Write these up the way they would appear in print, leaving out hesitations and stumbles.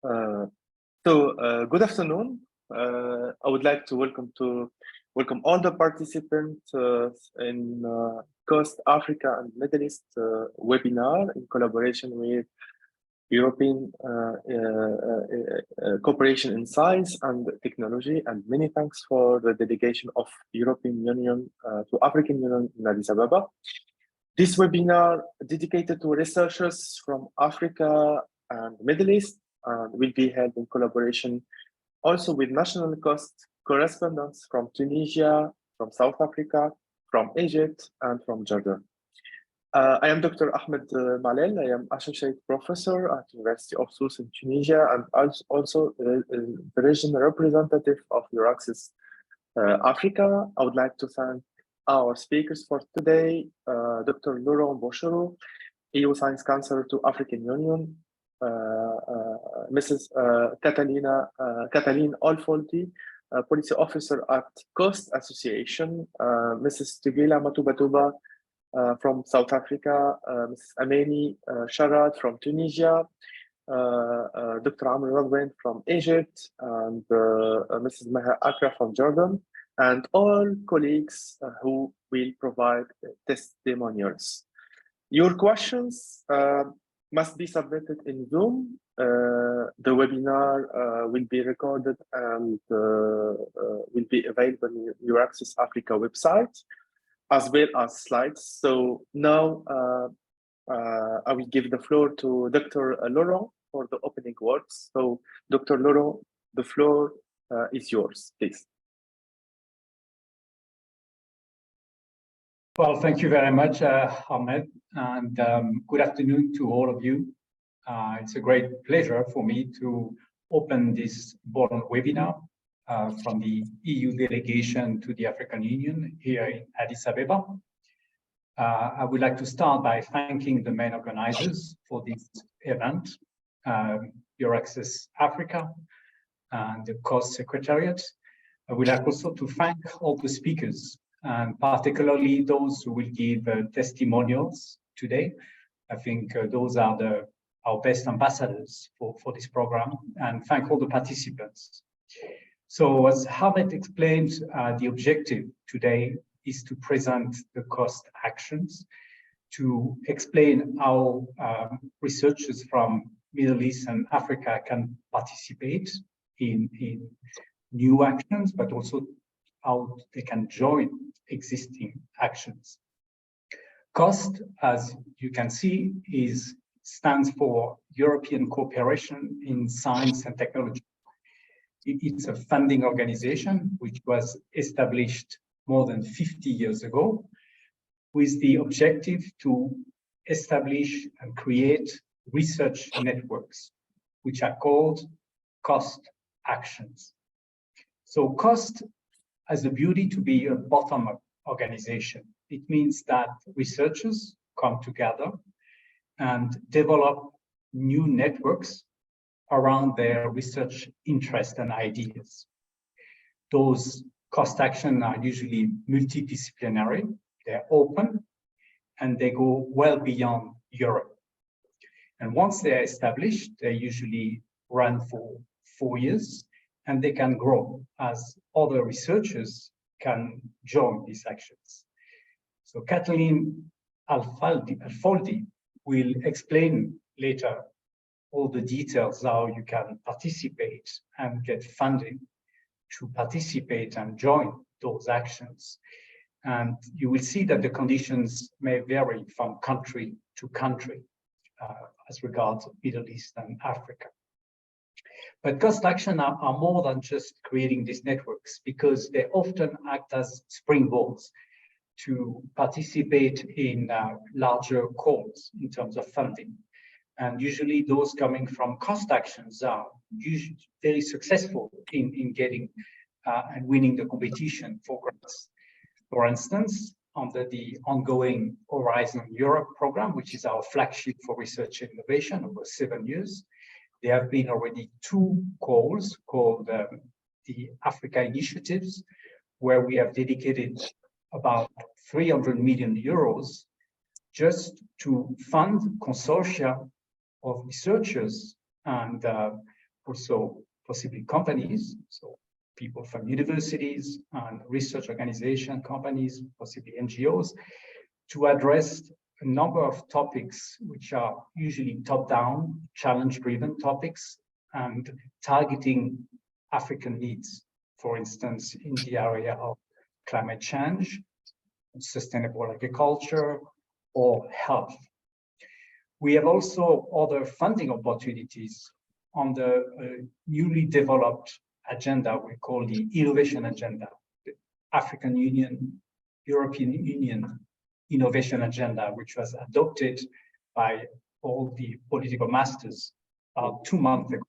Uh, Good afternoon. I would like to welcome all the participants in Coast Africa and Middle East webinar in collaboration with European Cooperation in Science and Technology, and many thanks for the delegation of European Union to African Union in Addis Ababa. This webinar dedicated to researchers from Africa and Middle East will be held in collaboration also with national coast correspondents from Tunisia, from South Africa, from Egypt, and from Jordan. I am Dr. Ahmed Malel. I am Associate Professor at University of Sousse in Tunisia, and also the regional representative of EURAXESS Africa. I would like to thank our speakers for today, Dr. Laurent Bouchereau, EU Science Counselor to African Union, Mrs. Kathleen Olfoldi, Policy Officer at Coast Association, Mrs. Tugela Matubatuba from South Africa, Mrs. Ameni Sharad from Tunisia, Dr. Amr Radwen from Egypt, and Mrs. Maha Akra from Jordan, and all colleagues who will provide testimonials. Your questions must be submitted in Zoom. The webinar will be recorded and will be available on your EURAXESS Africa website, as well as slides. So now I will give the floor to Dr. Laurent for the opening words. So Dr. Laurent, the floor is yours, please. Well, thank you very much, Ahmed, and good afternoon to all of you. It's a great pleasure for me to open this important webinar from the EU delegation to the African Union here in Addis Ababa. I would like to start by thanking the main organizers for this event, EURAXESS Africa and the COST Secretariat. I would like also to thank all the speakers, and particularly those who will give testimonials today. I think those are our best ambassadors for this program, and thank all the participants. So as Ahmed explained, the objective today is to present the COST actions, to explain how researchers from Middle East and Africa can participate in new actions, but also how they can join existing actions. COST, as you can see, stands for European Cooperation in Science and Technology. It's a funding organization which was established more than 50 years ago with the objective to establish and create research networks, which are called COST actions. So COST has the beauty to be a bottom-up organization. It means that researchers come together and develop new networks around their research interests and ideas. Those COST actions are usually multidisciplinary, they're open, and they go well beyond Europe. And once they're established, they usually run for 4 years, and they can grow as other researchers can join these actions. So Kathleen Olfoldi will explain later all the details how you can participate and get funding to participate and join those actions. And you will see that the conditions may vary from country to country as regards Middle East and Africa. But COST actions are more than just creating these networks, because they often act as springboards to participate in larger calls in terms of funding. And usually those coming from COST actions are usually very successful in getting and winning the competition for grants. For instance, under the ongoing Horizon Europe program, which is our flagship for research and innovation over 7 years, there have been already 2 calls called the Africa Initiatives, where we have dedicated about 300 million euros just to fund consortia of researchers and also possibly companies, so people from universities and research organization companies, possibly NGOs, to address a number of topics which are usually top-down, challenge-driven topics, and targeting African needs, for instance, in the area of climate change, sustainable agriculture, or health. We have also other funding opportunities on the newly developed agenda we call the innovation agenda, the African Union, European Union innovation agenda, which was adopted by all the political masters 2 months ago.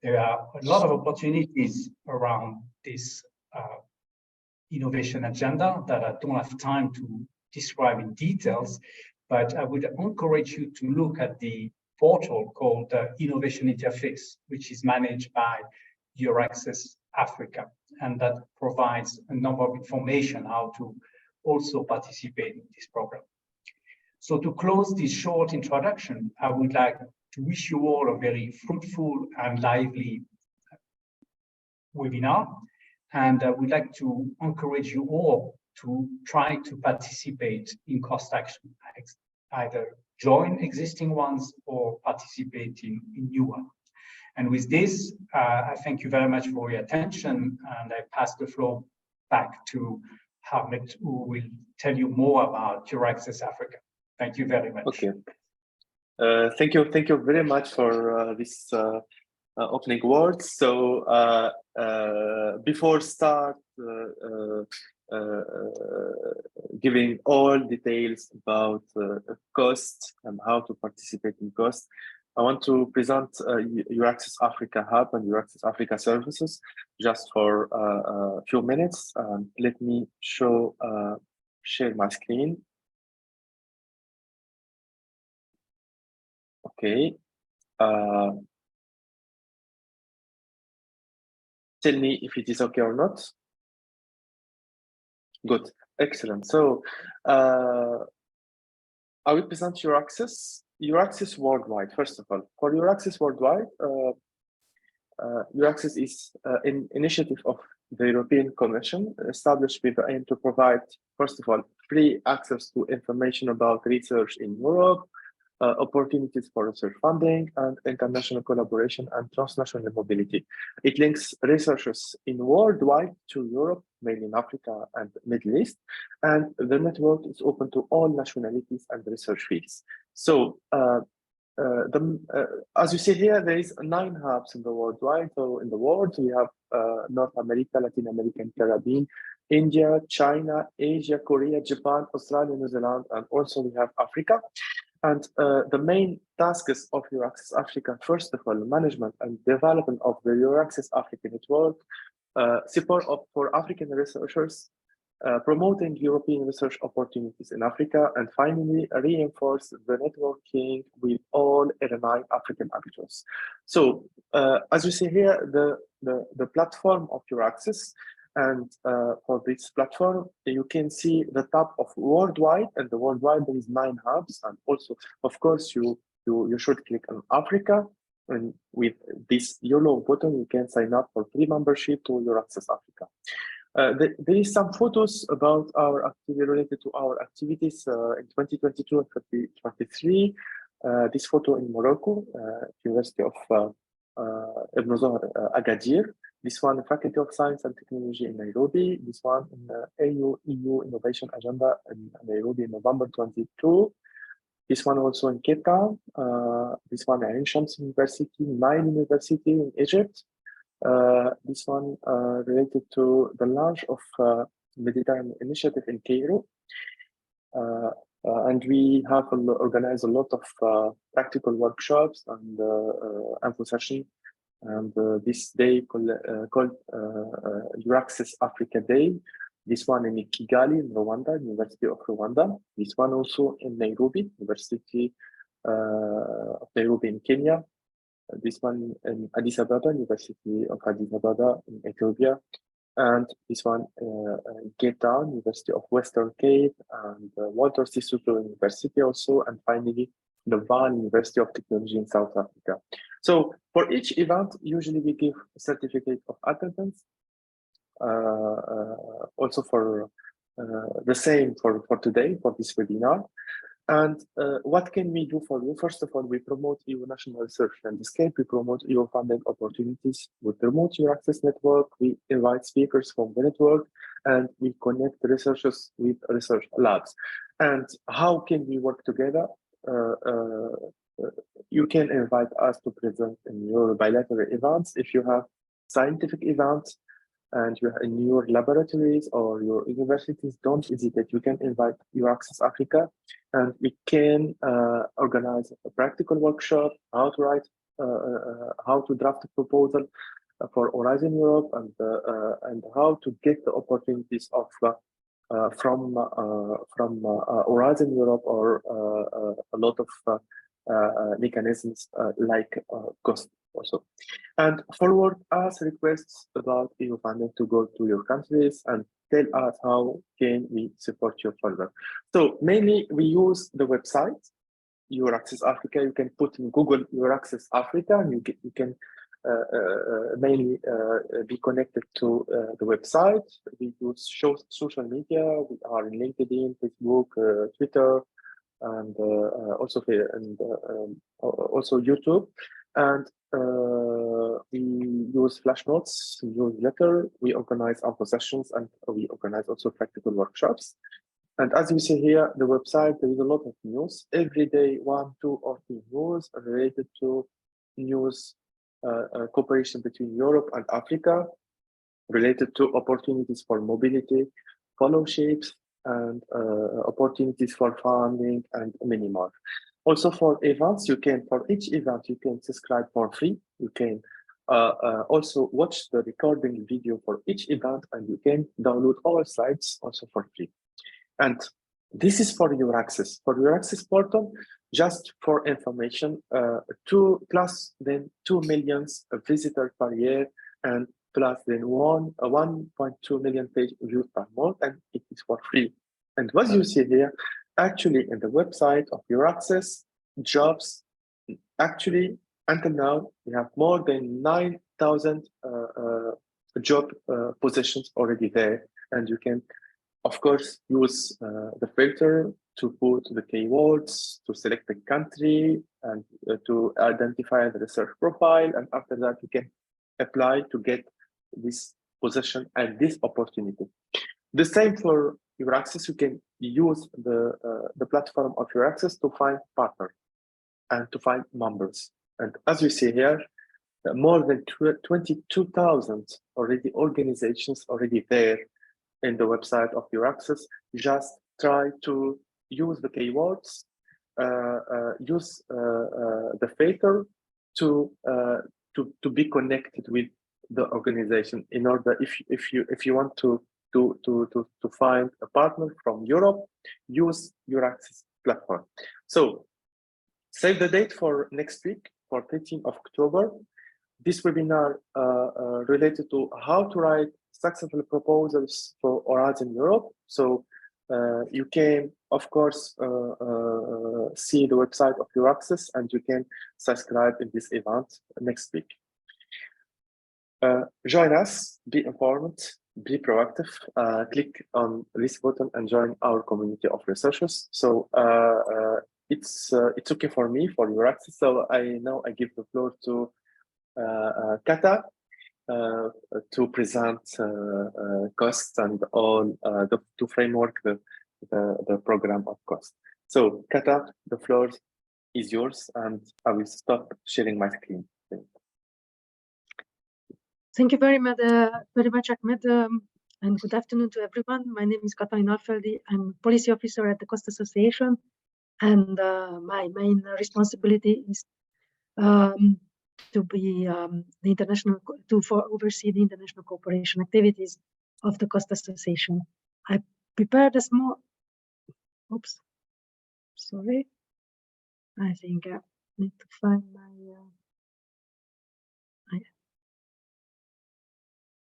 There are a lot of opportunities around this innovation agenda that I don't have time to describe in details, but I would encourage you to look at the portal called Innovation Interface, which is managed by EURAXESS Africa, and that provides a number of information how to also participate in this program. So to close this short introduction, I would like to wish you all a very fruitful and lively webinar. And I would like to encourage you all to try to participate in cost action, either join existing ones or participate in new ones. And with this, I thank you very much for your attention, and I pass the floor back to Hamid, who will tell you more about EURAXESS Africa. Thank you very much. Okay. Thank you very much for this opening words. So before start giving all details about cost and how to participate in cost, I want to present EURAXESS Africa Hub and EURAXESS Africa Services just for a few minutes. Let me share my screen. Okay. Tell me if it is okay or not. Good, excellent. So I will present EURAXESS worldwide. First of all, for EURAXESS worldwide, EURAXESS is an initiative of the European Commission established with the aim to provide, first of all, free access to information about research in Europe, opportunities for research funding, and international collaboration and transnational mobility. It links researchers in worldwide to Europe, mainly in Africa and Middle East, and the network is open to all nationalities and research fields. So, as you see here, there is 9 hubs in the worldwide. So, in the world, we have North America, Latin America, and Caribbean, India, China, Asia, Korea, Japan, Australia, New Zealand, and also we have Africa. And the main tasks of EURAXESS Africa, first of all, management and development of the EURAXESS Africa network, support for African researchers, promoting European research opportunities in Africa, and finally, reinforce the networking with all 9 African actors. So, as you see here, the platform of EURAXESS, and for this platform, you can see the tab of worldwide, and the worldwide there is 9 hubs, and also, of course, you should click on Africa, and with this yellow button, you can sign up for free membership to EURAXESS Africa. There is some photos about our activity related to our activities in 2022 and 2023. This photo in Morocco, University of Ibn Zohar, Agadir. This one, Faculty of Science and Technology in Nairobi. This one in the EU Innovation Agenda in Nairobi in November 22. This one also in Cape Town. This one at Ain Shams University, Nile University in Egypt. This one related to the launch of Mediterranean Initiative in Cairo. And we have organized a lot of practical workshops and info sessions. And this day called EURAXESS Africa Day. This one in Kigali, in Rwanda, University of Rwanda. This one also in Nairobi, University of Nairobi in Kenya. This one in Addis Ababa, University of Addis Ababa in Ethiopia. And this one in Cape Town, University of Western Cape, and Walter Sisulu University also. And finally, the Vaal University of Technology in South Africa. So for each event, usually we give a certificate of attendance. Also for the same for today, for this webinar. And what can we do for you? First of all, we promote EU national research landscape. We promote EU funding opportunities. We promote EURAXESS network. We invite speakers from the network, and we connect researchers with research labs. And how can we work together? You can invite us to present in your bilateral events. If you have scientific events and you're in your laboratories or your universities, don't hesitate. You can invite EURAXESS Africa, and we can organize a practical workshop, how to write, how to draft a proposal for Horizon Europe, and how to get the opportunities of from Horizon Europe, or a lot of mechanisms like cost also. And forward us requests about EU funding to go to your countries, and tell us how can we support you further. So mainly we use the website EURAXESS Africa. You can put in Google EURAXESS Africa, and you can mainly be connected to the website. We use social media. We are in LinkedIn, Facebook, Twitter, and also YouTube. And we use flash notes, newsletter, we organize info sessions, and we organize also practical workshops. And as you see here, the website, there is a lot of news. Every day, 1, 2, or 3 news related to news, cooperation between Europe and Africa, related to opportunities for mobility, fellowships, and opportunities for funding, and many more. Also for events, you can, for each event, you can subscribe for free. You can also watch the recording video for each event, and you can download all slides also for free. And this is for EURAXESS. For EURAXESS portal, just for information, 2 million visitors per year, and plus then 1.2 million page views per month, and it is for free. And what you see here, actually in the website of EURAXESS, jobs, actually until now, we have more than 9,000 job positions already there. And you can, of course, use the filter to put the keywords, to select the country, and to identify the research profile. And after that, you can apply to get this position and this opportunity. The same for EURAXESS. You can use the platform of EURAXESS to find partners and to find members. And as you see here, more than 22,000 already organizations already there in the website of EURAXESS. Just try to use the keywords, use the filter to be connected with the organization. In order, if you want to find a partner from Europe, use EURAXESS platform. So save the date for next week, for 13th of October. This webinar related to how to write successful proposals for Horizon Europe. So you can, of course, see the website of EURAXESS, and you can subscribe in this event next week. Join us, be informed, be proactive, click on this button and join our community of researchers. So it's okay for me, for EURAXESS. So now I give the floor to Kata to present costs and all to framework the program of cost. So Kata, the floor is yours, and I will stop sharing my screen. Thank you very much, Ahmed, and good afternoon to everyone. My name is Katalin Alfeldi. I'm policy officer at the Cost Association, and my main responsibility is to be oversee the international cooperation activities of the Cost Association. I prepared a small. Oops, sorry. I think I need to find my.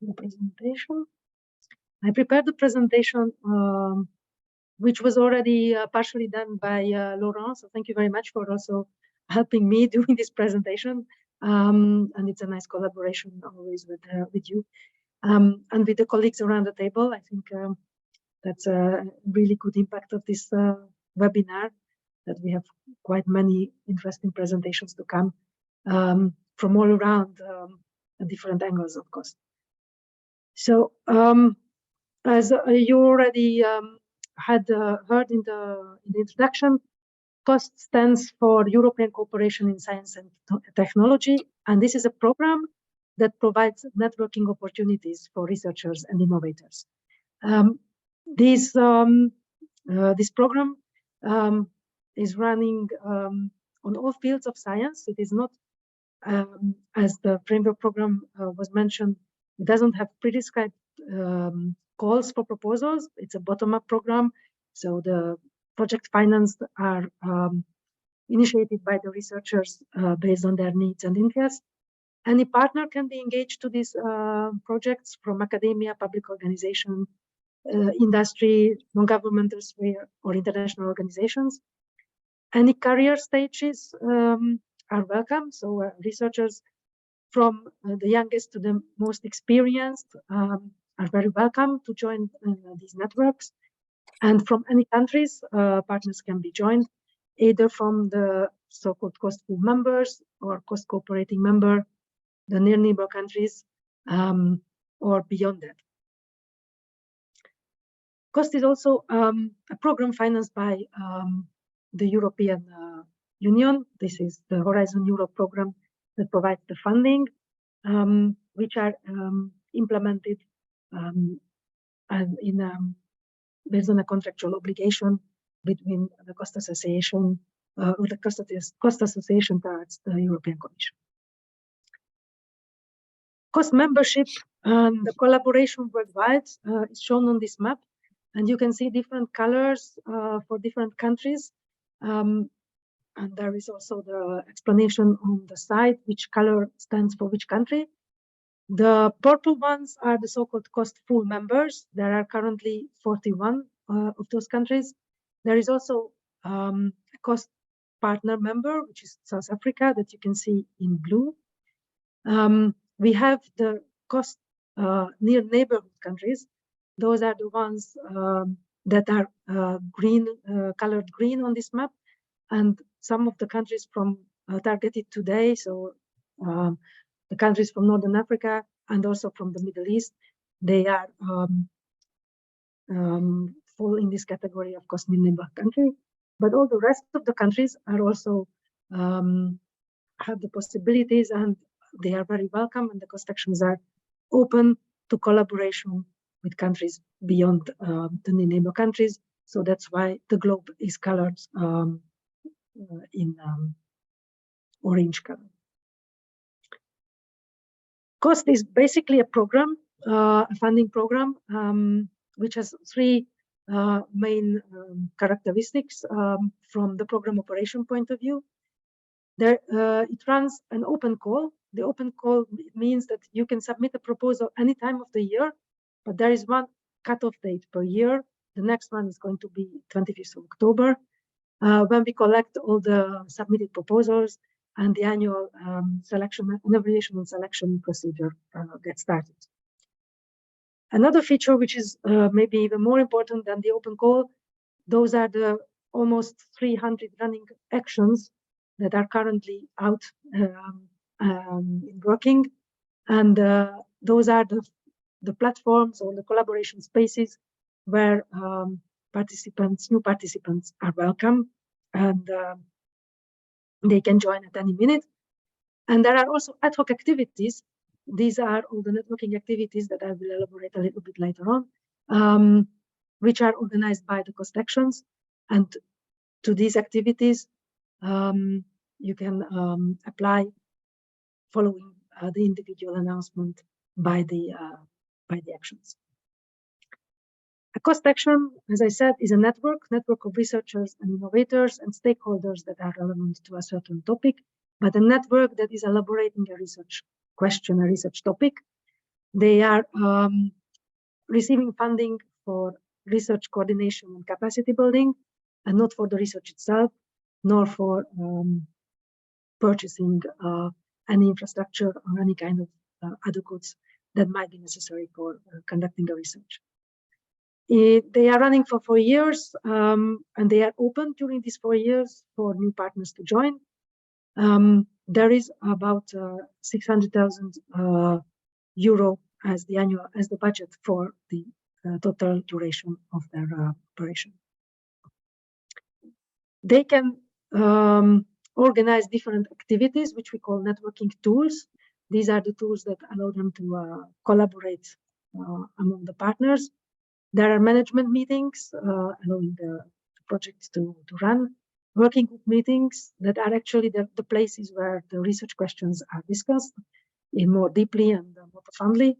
The presentation. I prepared the presentation, which was already partially done by Laurent. So thank you very much for also helping me doing this presentation. And it's a nice collaboration always with you. And with the colleagues around the table. I think that's a really good impact of this webinar, that we have quite many interesting presentations to come from all around different angles, of course. So as you already had heard in the introduction, COST stands for European Cooperation in Science and Technology, and this is a program that provides networking opportunities for researchers and innovators. This program is running on all fields of science. It is not, as the framework program was mentioned, it doesn't have prescribed calls for proposals. It's a bottom-up program, so the project finance are initiated by the researchers based on their needs and interests. Any partner can be engaged to these projects from academia, public organization, industry, non-governmental sphere, or international organizations. Any career stages are welcome. So researchers from the youngest to the most experienced are very welcome to join these networks. And from any countries, partners can be joined, either from the so-called COST pool members or COST cooperating member, the near neighbor countries, or beyond that. COST is also a program financed by the European Union. This is the Horizon Europe program that provides the funding, which are implemented and based on a contractual obligation between the COST Association or the COST Association towards the European Commission. COST membership and the collaboration worldwide is shown on this map, and you can see different colors for different countries. And there is also the explanation on the side, which color stands for which country. The purple ones are the so-called COST full members. There are currently 41 of those countries. There is also a COST partner member, which is South Africa, that you can see in blue. We have the COST near neighborhood countries. Those are the ones that are green, colored green on this map. And some of the countries from targeted today, so the countries from Northern Africa and also from the Middle East, they are fall in this category of COST near neighbor country. But all the rest of the countries are also have the possibilities, and they are very welcome, and the COST actions are open to collaboration with countries beyond the near neighbor countries. So that's why the globe is colored in orange color. COST is basically a program, a funding program, which has three main characteristics from the program operation point of view. There, it runs an open call. The open call means that you can submit a proposal any time of the year, but there is one cutoff date per year. The next one is going to be 25th of October, when we collect all the submitted proposals and the annual selection and evaluation and selection procedure gets started. Another feature, which is maybe even more important than the open call, those are the almost 300 running actions that are currently out in working. And those are the platforms or the collaboration spaces where new participants are welcome, and they can join at any minute. And there are also ad hoc activities. These are all the networking activities that I will elaborate a little bit later on, which are organized by the COST actions. And to these activities, you can apply following the individual announcement by the actions. A COST action, as I said, is a network of researchers and innovators and stakeholders that are relevant to a certain topic, but a network that is elaborating a research question, a research topic. They are receiving funding for research coordination and capacity building, and not for the research itself, nor for purchasing any infrastructure or any kind of other goods that might be necessary for conducting a research. They are running for 4 years, and they are open during these 4 years for new partners to join. There is about 600,000 euro as the budget for the total duration of their operation. They can organize different activities, which we call networking tools. These are the tools that allow them to collaborate among the partners. There are management meetings allowing the projects to run, working group meetings that are actually the places where the research questions are discussed in more deeply and more profoundly.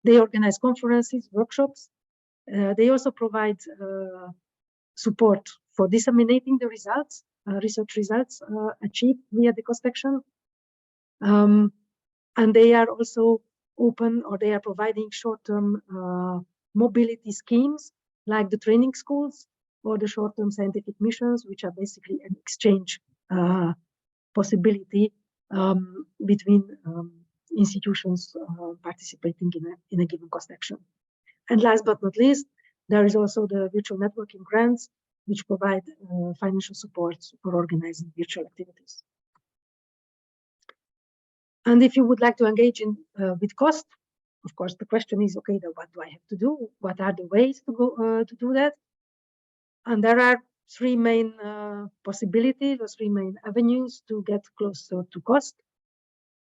They organize conferences, workshops. They also provide support for disseminating the results, research results achieved via the cost action. And they are also open, or they are providing short-term mobility schemes like the training schools or the short-term scientific missions, which are basically an exchange possibility between institutions participating in a given cost action. And last but not least, there is also the virtual networking grants, which provide financial support for organizing virtual activities. And if you would like to engage in with cost, of course, the question is, okay, then what do I have to do? What are the ways to go to do that? And there are 3 main possibilities, or 3 main avenues to get closer to cost.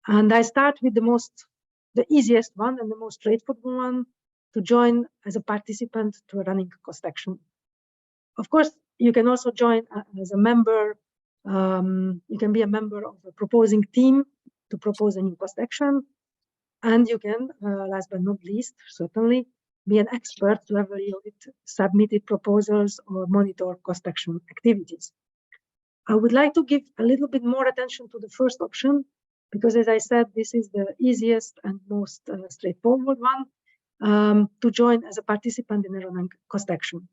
And I start with the easiest one and the most straightforward one, to join as a participant to a running cost action. Of course, you can also join as a member. You can be a member of a proposing team to propose a new cost action. And you can, last but not least, certainly, be an expert to evaluate submitted proposals or monitor cost action activities. I would like to give a little bit more attention to the first option, because as I said, this is the easiest and most straightforward one, to join as a participant in a running cost action.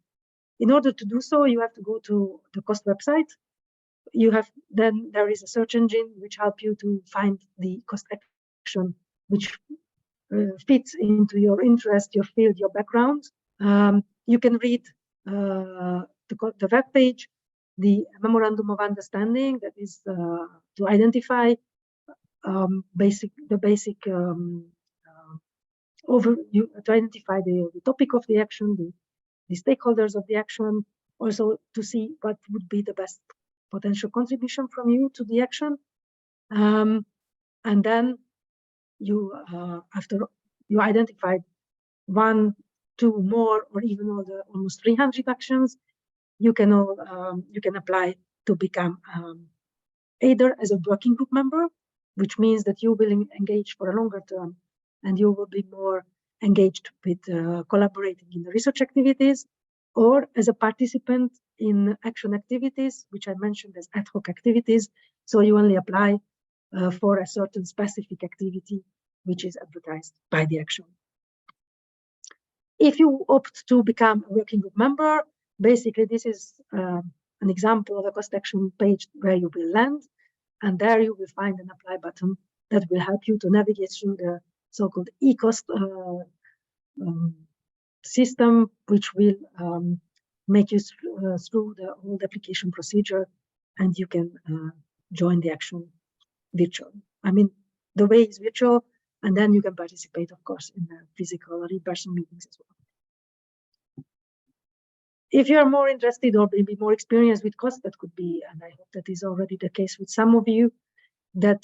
In order to do so, you have to go to the cost website. Then there is a search engine which helps you to find the cost action which fits into your interest, your field, your background. You can read the web page, the memorandum of understanding, that is to identify the basic overview, to identify the topic of the action, the stakeholders of the action, also to see what would be the best potential contribution from you to the action. And then you, after you identified 1, 2 more, or even all the almost 300 actions, you can apply to become either as a working group member, which means that you will engage for a longer term and you will be more engaged with collaborating in the research activities, or as a participant in action activities, which I mentioned as ad hoc activities. So you only apply for a certain specific activity which is advertised by the action. If you opt to become a working group member, basically this is an example of a cost action page where you will land, and there you will find an apply button that will help you to navigate through the so-called e-cost system, which will make you through the whole application procedure, and you can join the action virtually. I mean, the way is virtual, and then you can participate, of course, in the physical or in-person meetings as well. If you are more interested or maybe more experienced with cost, that could be, and I hope that is already the case with some of you, that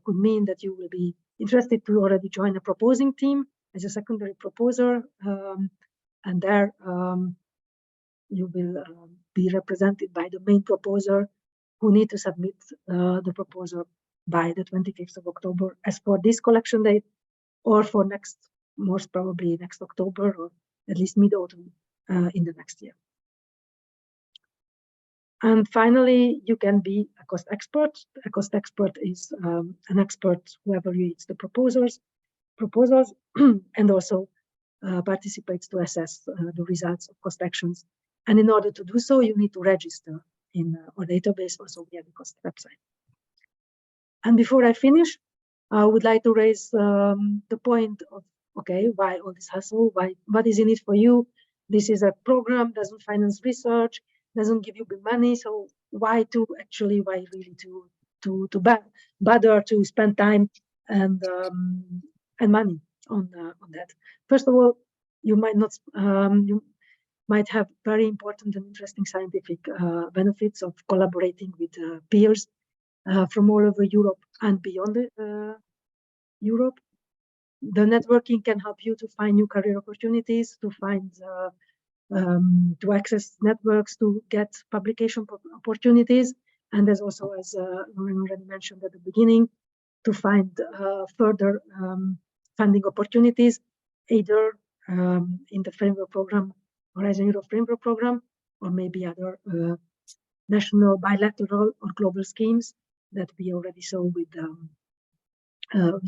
could mean that you will be interested to already join a proposing team as a secondary proposer, and there you will be represented by the main proposer, who need to submit the proposal by the 25th of October as for this collection date, or for most probably next October, or at least mid-autumn in the next year. And finally, you can be a cost expert. A cost expert is an expert who evaluates the proposals, and also participates to assess the results of cost actions. And in order to do so, you need to register in our database, also via the cost website. And before I finish, I would like to raise the point of, okay, why all this hassle? What is in it for you? This is a program, doesn't finance research, doesn't give you big money. So why really to bother to spend time and money on that? First of all, you might have very important and interesting scientific benefits of collaborating with peers from all over Europe and beyond Europe. The networking can help you to find new career opportunities, to find to access networks, to get publication opportunities, and there's also, as Lauren already mentioned at the beginning, to find further funding opportunities, either in the framework program, Horizon Europe framework program, or maybe other national, bilateral, or global schemes that we already saw with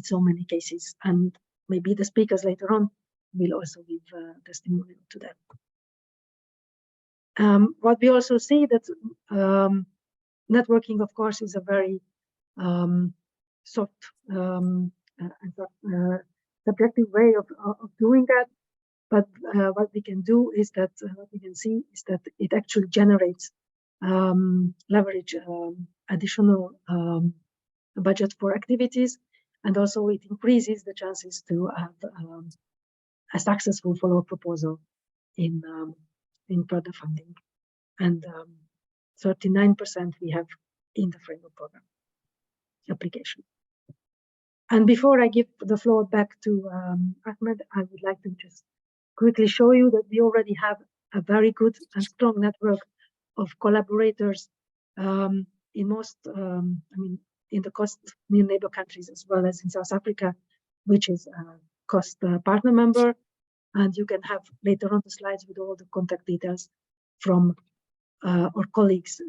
so many cases. And maybe the speakers later on will also give testimony to that. What we also see that networking, of course, is a very soft subjective way of doing that. But what we can do is that what we can see is that it actually generates leverage, additional budget for activities, and also it increases the chances to have a successful follow-up proposal in further funding. And 39% we have in the framework program application. And before I give the floor back to Ahmed, I would like to just quickly show you that we already have a very good and strong network of collaborators in most, in the COST near neighbor countries, as well as in South Africa, which is a COST partner member. And you can have later on the slides with all the contact details from our colleagues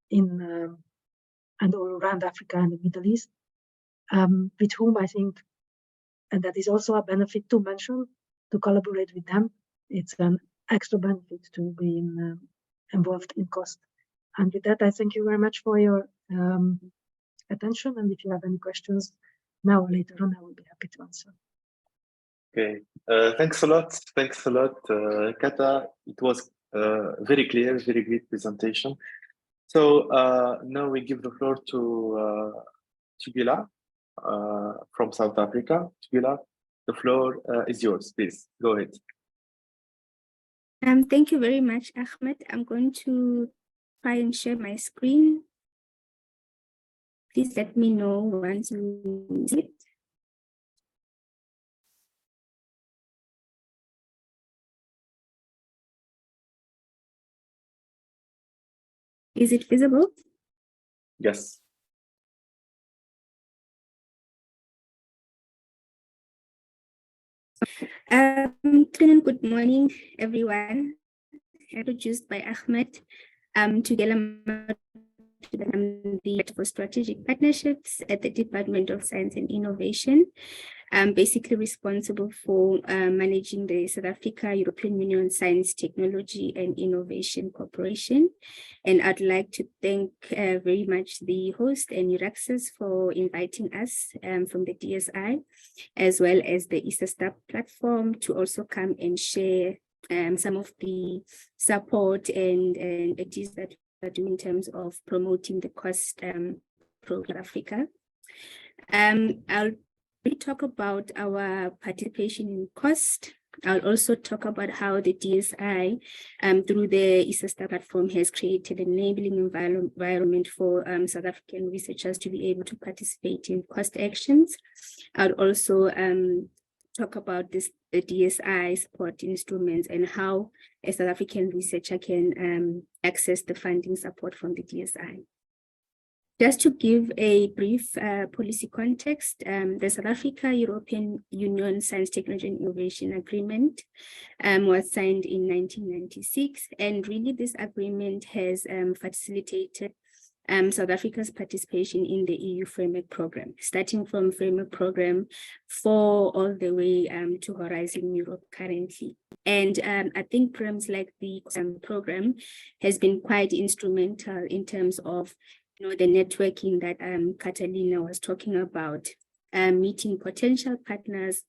in and all around Africa and the Middle East, with whom I think, and that is also a benefit to mention, to collaborate with them. It's an extra benefit to be involved in COST. And with that, I thank you very much for your attention. And if you have any questions now or later on, I will be happy to answer. Okay, thanks a lot. Thanks a lot, Kata. It was very clear, very great presentation. So now we give the floor to Tugela from South Africa. Tugela, the floor is yours. Please go ahead. Thank you very much, Ahmed. I'm going to try and share my screen. Please let me know once you see it. Is it visible? Yes. Good morning, everyone. Introduced by Ahmed. Together, I'm the Head for Strategic Partnerships at the Department of Science and Innovation. I'm basically responsible for managing the South Africa European Union Science, Technology and Innovation Corporation. And I'd like to thank very much the host and EURAXESS for inviting us from the DSI, as well as the ESA platform, to also come and share some of the support and activities that we are doing in terms of promoting the COST program Africa. I'll talk about our participation in COST. I'll also talk about how the DSI, through the ESA platform, has created an enabling environment for South African researchers to be able to participate in COST actions. I'll also talk about the DSI support instruments and how a South African researcher can access the funding support from the DSI. Just to give a brief policy context, the South Africa European Union Science, Technology and Innovation Agreement was signed in 1996, and really this agreement has facilitated South Africa's participation in the EU framework program, starting from framework program 4 all the way to Horizon Europe currently. And I think programs like the program has been quite instrumental in terms of the networking that Catalina was talking about, meeting potential partners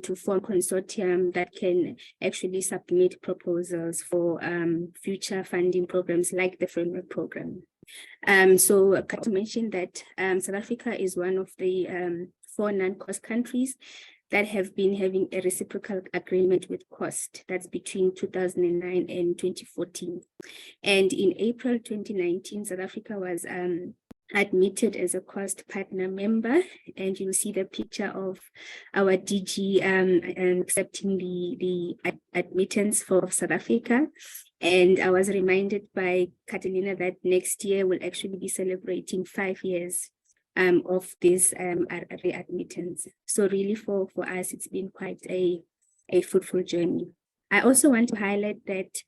to form consortium that can actually submit proposals for future funding programs like the framework program. So Kato mentioned that South Africa is one of the 4 non-cost countries that have been having a reciprocal agreement with COST. That's between 2009 and 2014. And in April 2019, South Africa was admitted as a COST partner member, and you'll see the picture of our DG accepting the admittance for South Africa. And I was reminded by Catalina that next year we'll actually be celebrating 5 years of this readmittance. So really for us, it's been quite a fruitful journey. I also want to highlight that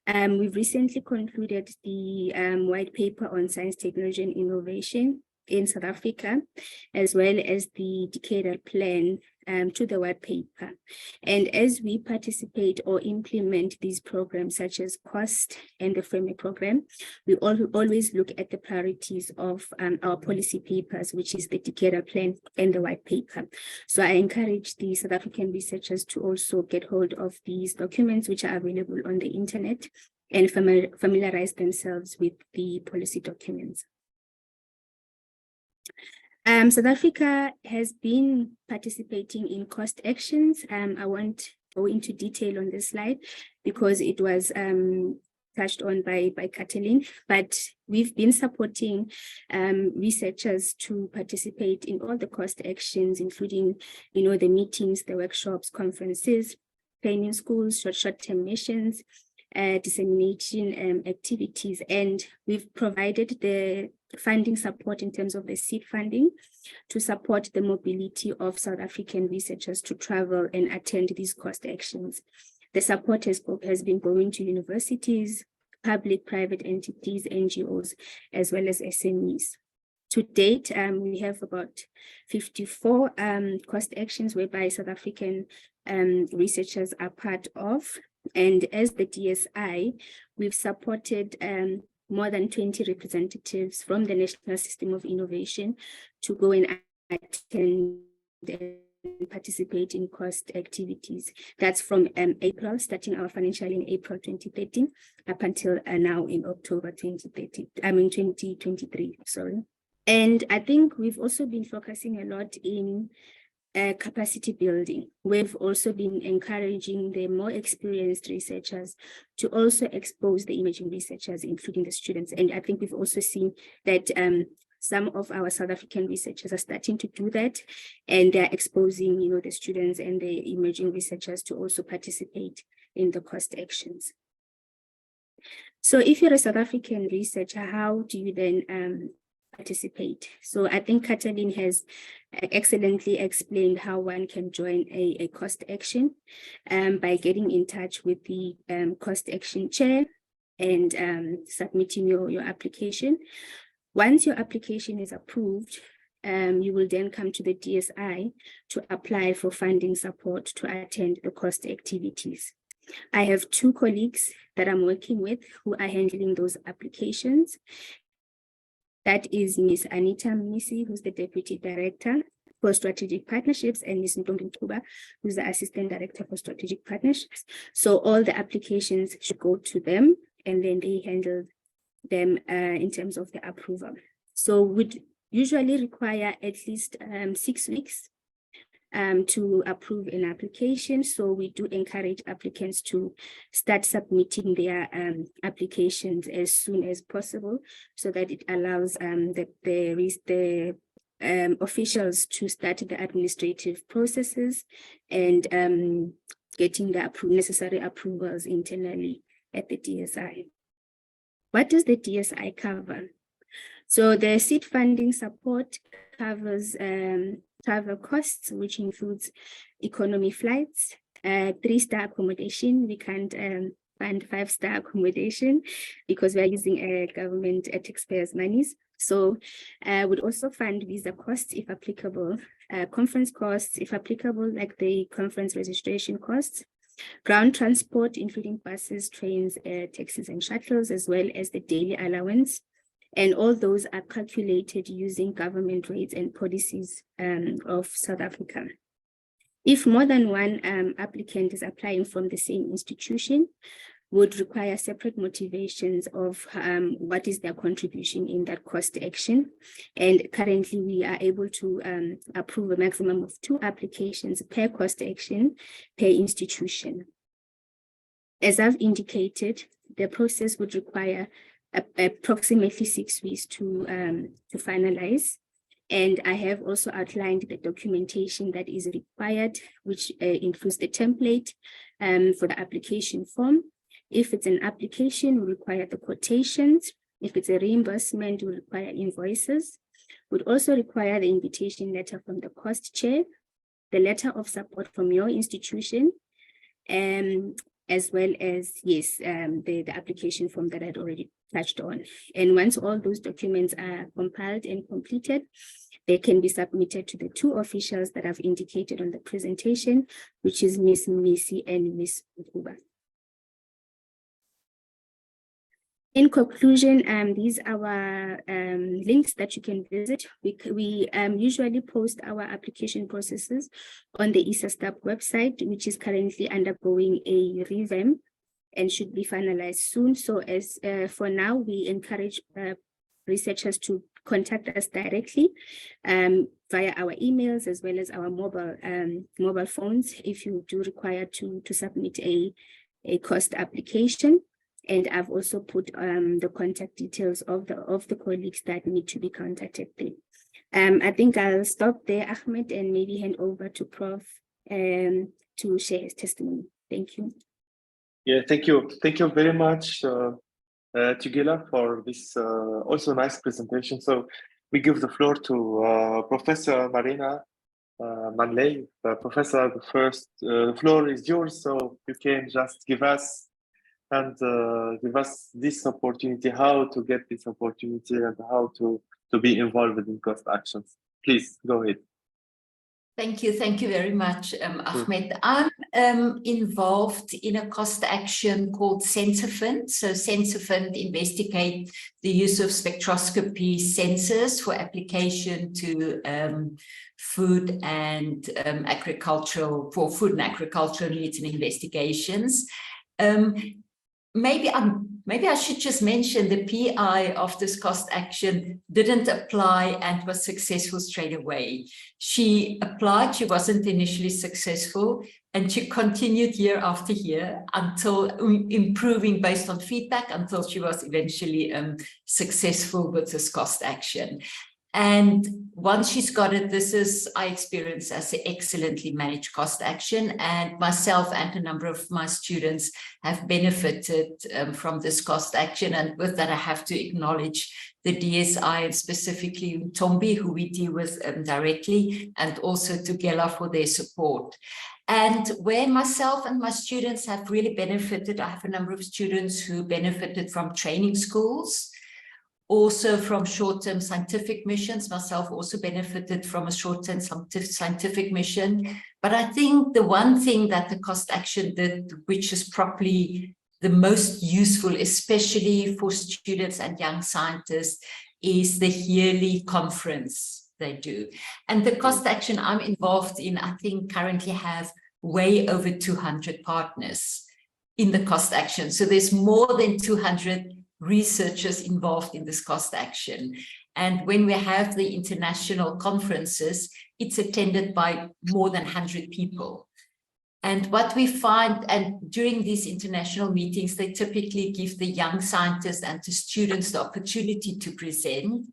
we've recently concluded the white paper on science, technology, and innovation in South Africa, as well as the decadal plan to the white paper. And as we participate or implement these programs, such as COST and the framework program, we always look at the priorities of our policy papers, which is the decadal plan and the white paper. So I encourage the South African researchers to also get hold of these documents, which are available on the internet, and familiarize themselves with the policy documents. South Africa has been participating in COST actions. I won't go into detail on this slide because it was touched on by Katalin, but we've been supporting researchers to participate in all the COST actions, including, the meetings, the workshops, conferences, training schools, short-term missions, dissemination activities, and we've provided the funding support in terms of the seed funding to support the mobility of South African researchers to travel and attend these COST actions. The support has been going to universities, public, private entities, NGOs, as well as SMEs. To date, we have about 54 COST actions whereby South African researchers are part of. And as the DSI, we've supported more than 20 representatives from the National System of Innovation to go and attend and participate in COST activities. That's from April, starting our financial in April 2013, up until now in October 2023, sorry. And I think we've also been focusing a lot in capacity building. We've also been encouraging the more experienced researchers to also expose the emerging researchers, including the students. And I think we've also seen that some of our South African researchers are starting to do that, and they're exposing, the students and the emerging researchers to also participate in the COST actions. So if you're a South African researcher, how do you then participate? So I think Katalin has excellently explained how one can join a COST action by getting in touch with the COST action chair and submitting your application. Once your application is approved, you will then come to the DSI to apply for funding support to attend the COST activities. I have 2 colleagues that I'm working with who are handling those applications. That is Ms. Anita Mnisi, who's the Deputy Director for Strategic Partnerships, and Ms. Ntombi Mkuba, who's the Assistant Director for Strategic Partnerships. So all the applications should go to them, and then they handle them in terms of the approval. So we'd usually require at least 6 weeks to approve an application. So we do encourage applicants to start submitting their applications as soon as possible, so that it allows the officials to start the administrative processes and getting the necessary approvals internally at the DSI. What does the DSI cover? So the seed funding support covers travel costs, which includes economy flights, 3-star accommodation. We can't fund 5-star accommodation because we're using government taxpayers' monies. So would also fund visa costs if applicable, conference costs if applicable, like the conference registration costs, ground transport, including buses, trains, taxis, and shuttles, as well as the daily allowance, And all those are calculated using government rates and policies of South Africa. If more than one applicant is applying from the same institution, would require separate motivations of what is their contribution in that cost action. And currently we are able to approve a maximum of 2 applications per cost action per institution. As I've indicated, the process would require approximately 6 weeks to finalize. And I have also outlined the documentation that is required, which includes the template for the application form. If it's an application, we require the quotations. If it's a reimbursement, we require invoices. We'd also require the invitation letter from the cost chair, the letter of support from your institution, as well as, yes, the application form that I'd already touched on. And once all those documents are compiled and completed, they can be submitted to the 2 officials that I've indicated on the presentation, which is Ms. Misi and Ms. Ukuba. In conclusion, these are our links that you can visit. We usually post our application processes on the EURAXESS website, which is currently undergoing a revamp and should be finalized soon. So as for now, we encourage researchers to contact us directly via our emails as well as our mobile phones if you do require to submit a cost application. And I've also put the contact details of the colleagues that need to be contacted there. I think I'll stop there, Ahmed, and maybe hand over to Prof to share his testimony. Thank you. Yeah, thank you. Thank you very much, Tugela, for this also nice presentation. So we give the floor to Professor Marina Manley. Professor, the floor is yours, so you can just give us this opportunity, how to get this opportunity and how to be involved in cost actions. Please go ahead. Thank you very much, Ahmed. I'm involved in a cost action called SensorFund. So SensorFund investigate the use of spectroscopy sensors for application to food and agricultural needs and investigations. Maybe I should just mention the PI of this cost action didn't apply and was successful straight away. She applied, she wasn't initially successful, and she continued year after year until improving based on feedback until she was eventually successful with this cost action. And once she's got it, this is, I experience as an excellently managed cost action, and myself and a number of my students have benefited from this cost action. And with that, I have to acknowledge the DSI and specifically Tombi, who we deal with directly, and also Tugela for their support. And where myself and my students have really benefited, I have a number of students who benefited from training schools, also from short-term scientific missions. Myself also benefited from a short-term scientific mission. But I think the one thing that the cost action did, which is probably the most useful, especially for students and young scientists, is the yearly conference they do. And the cost action I'm involved in, I think currently have way over 200 partners in the cost action. So there's more than 200 researchers involved in this cost action. And when we have the international conferences, it's attended by more than 100 people. And what we find, and during these international meetings, they typically give the young scientists and the students the opportunity to present,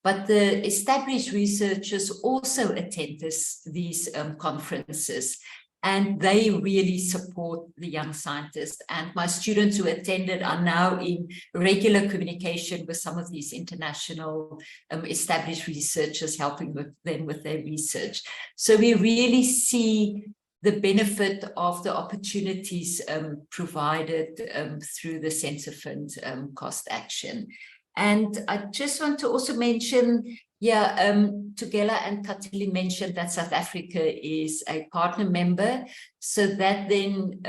but the established researchers also attend these conferences. And they really support the young scientists. And my students who attended are now in regular communication with some of these international established researchers, helping them with their research. So we really see the benefit of the opportunities provided through the SensorFund cost action. And I just want to also mention, Tugela and Katili mentioned that South Africa is a partner member, so that then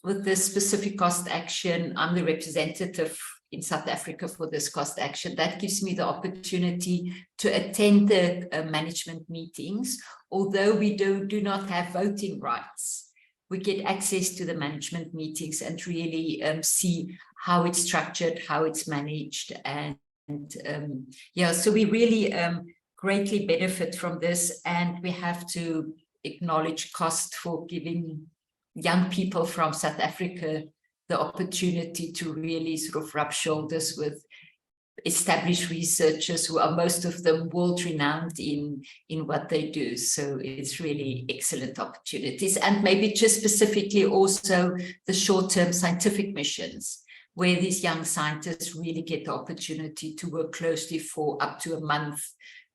with this specific cost action, I'm the representative in South Africa for this cost action. That gives me the opportunity to attend the management meetings, although we do not have voting rights. We get access to the management meetings and really see how it's structured, how it's managed. And yeah, so we really greatly benefit from this, and we have to acknowledge cost for giving young people from South Africa the opportunity to really sort of rub shoulders with established researchers who are, most of them, world-renowned in what they do. So it's really excellent opportunities. And maybe just specifically also the short-term scientific missions, where these young scientists really get the opportunity to work closely for up to a month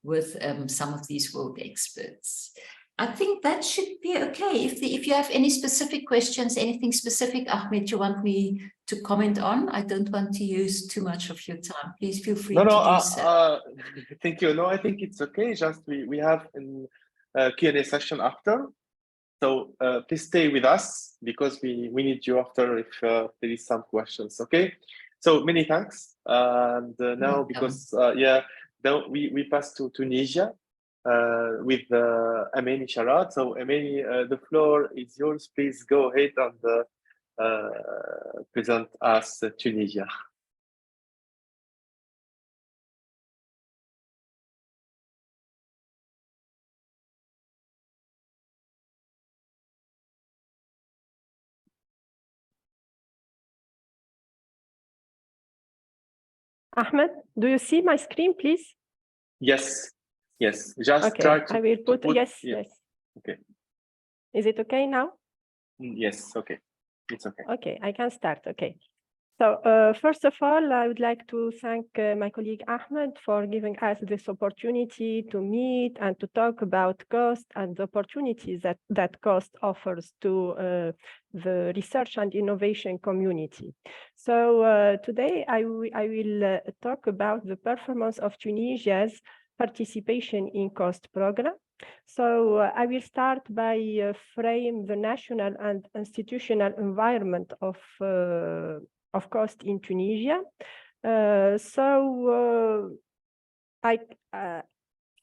with some of these world experts. I think that should be okay. If you have any specific questions, anything specific, Ahmed, you want me to comment on? I don't want to use too much of your time. Please feel free to do so. Thank you. No, I think it's okay. Just we have a Q&A session after. So please stay with us because we need you after if there is some questions. Okay. So many thanks. And now because now we pass to Tunisia. With Ameni Sharad. So Ameni, the floor is yours. Please go ahead and present us Tunisia. Ahmed, do you see my screen, please? Yes. Yes, just okay. try to. I will put yes, yeah. yes. Okay. Is it okay now? Yes, okay. It's okay. Okay, I can start. Okay. So first of all, I would like to thank my colleague Ahmed for giving us this opportunity to meet and to talk about cost and the opportunities that cost offers to the research and innovation community. So today I will talk about the performance of Tunisia's participation in cost program. So I will start by frame the national and institutional environment of cost in Tunisia.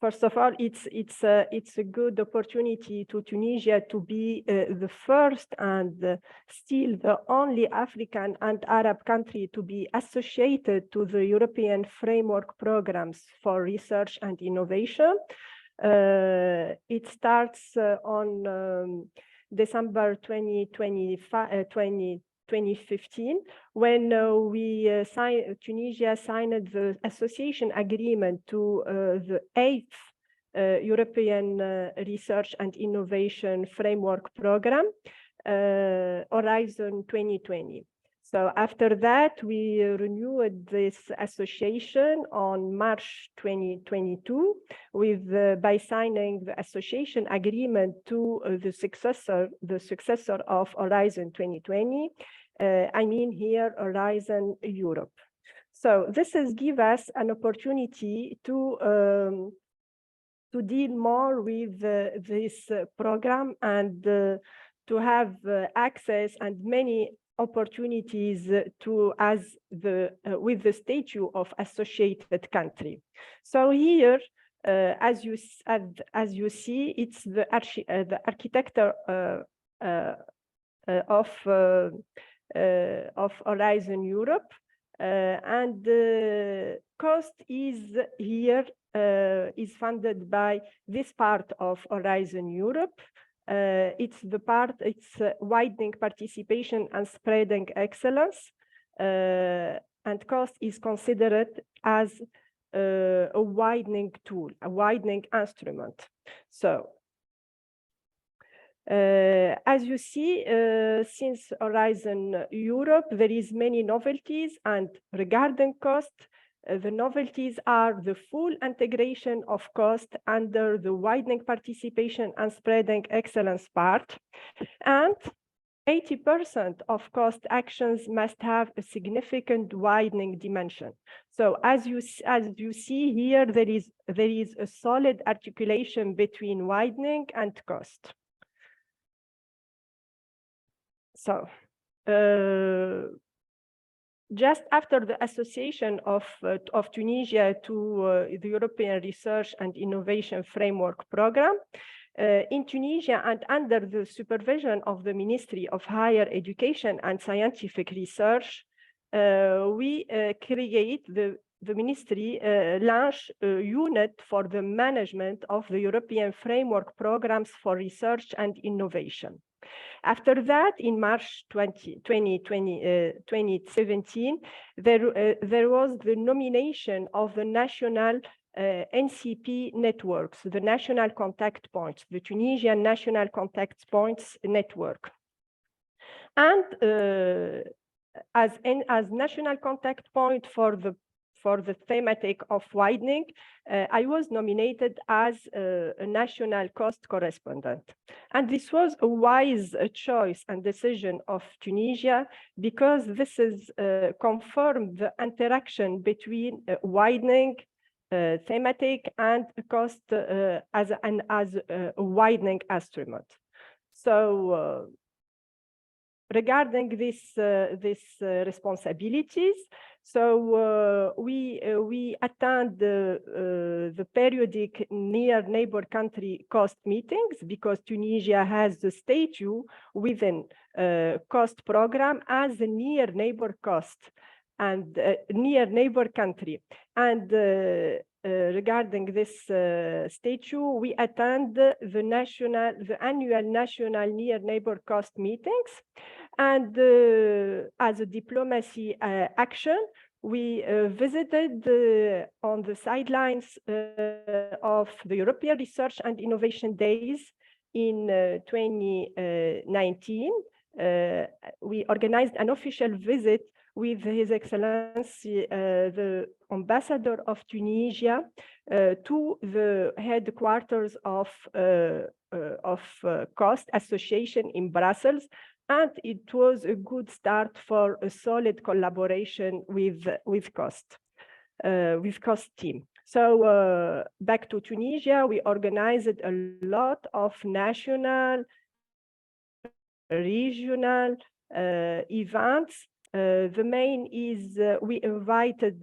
First of all, it's a good opportunity to Tunisia to be the first and still the only African and Arab country to be associated to the European framework programs for research and innovation. It starts on December 2015, when Tunisia signed the association agreement to the 8th European Research and Innovation Framework Program, Horizon 2020. So after that, we renewed this association on March 2022 by signing the association agreement to the successor of Horizon 2020. I mean here Horizon Europe. So this has given us an opportunity to deal more with this program and to have access and many opportunities with the statute of associated country. So here, as you see, it's the architecture of Horizon Europe, and the cost is here is funded by this part of Horizon Europe. It's widening participation and spreading excellence, and cost is considered as a widening tool, a widening instrument. So, as you see, since Horizon Europe, there is many novelties, and regarding cost, the novelties are the full integration of cost under the widening participation and spreading excellence part, and 80% of cost actions must have a significant widening dimension. So as you see here, there is a solid articulation between widening and cost. So just after the association of Tunisia to the European Research and Innovation Framework Program, in Tunisia and under the supervision of the Ministry of Higher Education and Scientific Research, we create the ministry launched a unit for the management of the European framework programs for research and innovation. After that, in March 2017, there was the nomination of the national NCP networks, the national contact points, the Tunisian National Contact Points Network. And as national contact point for the thematic of widening, I was nominated as a national cost correspondent. And this was a wise choice and decision of Tunisia, because this is confirmed the interaction between widening thematic and cost as a widening instrument. So regarding these responsibilities, so we attend the periodic near neighbor country cost meetings, because Tunisia has the statute within cost program as a near neighbor cost and near neighbor country. And regarding this statute, we attend the annual national near neighbor cost meetings. And as a diplomacy action, we visited on the sidelines of the European Research and Innovation Days in 2019. We organized an official visit with His Excellency, the Ambassador of Tunisia, to the headquarters of COST Association in Brussels. And it was a good start for a solid collaboration with COST team. So back to Tunisia, we organized a lot of national, regional events. The main is we invited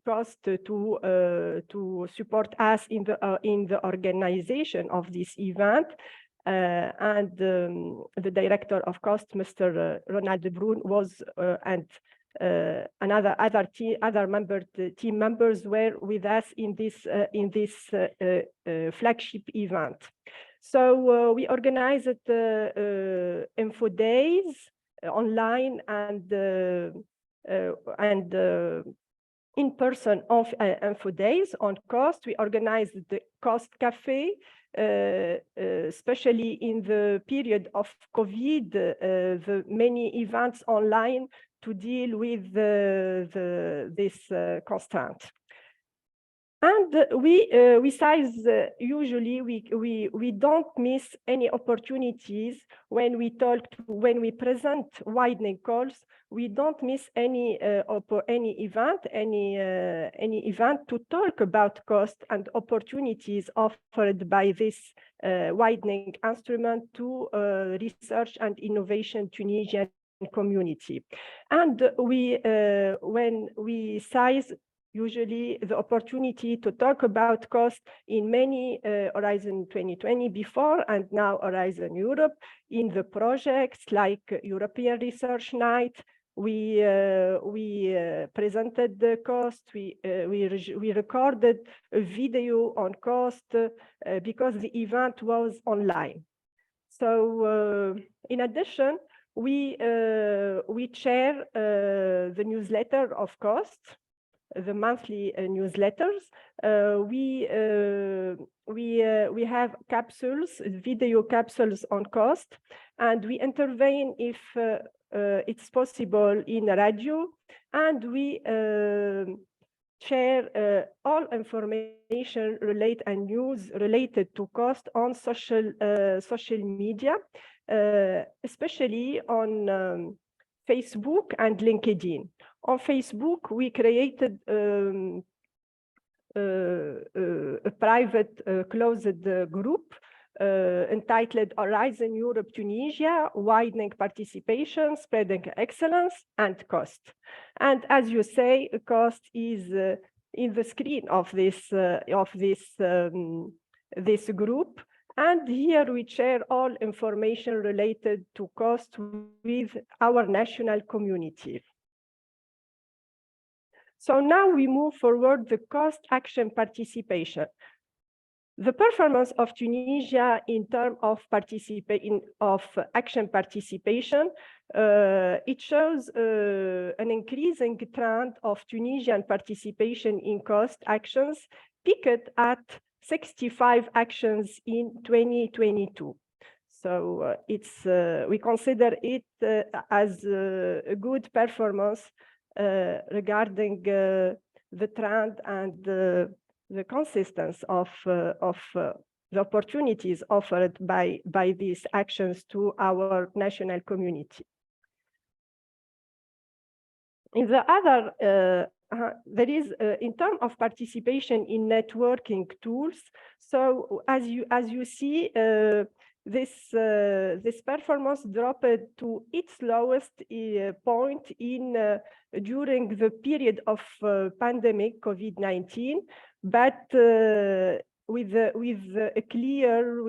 COST to support us in the organization of this event. And the director of COST, Mr. Ronald de Bruin, was and other team members were with us in this flagship event. So we organized info days online and in-person info days on COST. We organized the COST Cafe, especially in the period of COVID, the many events online to deal with this constraint. And usually we don't miss any opportunities when we present widening calls. We don't miss any event to talk about cost and opportunities offered by this widening instrument to research and innovation Tunisian community. And when we seize usually the opportunity to talk about cost in many Horizon 2020 before and now Horizon Europe in the projects like European Research Night. We presented the cost. We recorded a video on cost because the event was online. So in addition, we share the newsletter of cost, the monthly newsletters. We have capsules, video capsules on cost, and we intervene if it's possible in radio, and we share all information and news related to cost on social media, especially on Facebook and LinkedIn. On Facebook, we created a private closed group entitled Horizon Europe Tunisia, Widening Participation, Spreading Excellence, and Cost. And as you say, cost is in the screen of this group. And here we share all information related to cost with our national community. So now we move forward the cost action participation. The performance of Tunisia in terms of action participation, it shows an increasing trend of Tunisian participation in cost actions, peaked at 65 actions in 2022. So we consider it as a good performance regarding the trend and the consistency of the opportunities offered by these actions to our national community. In the other, there is in terms of participation in networking tools. So as you see, this performance dropped to its lowest point during the period of pandemic COVID-19, but with a clear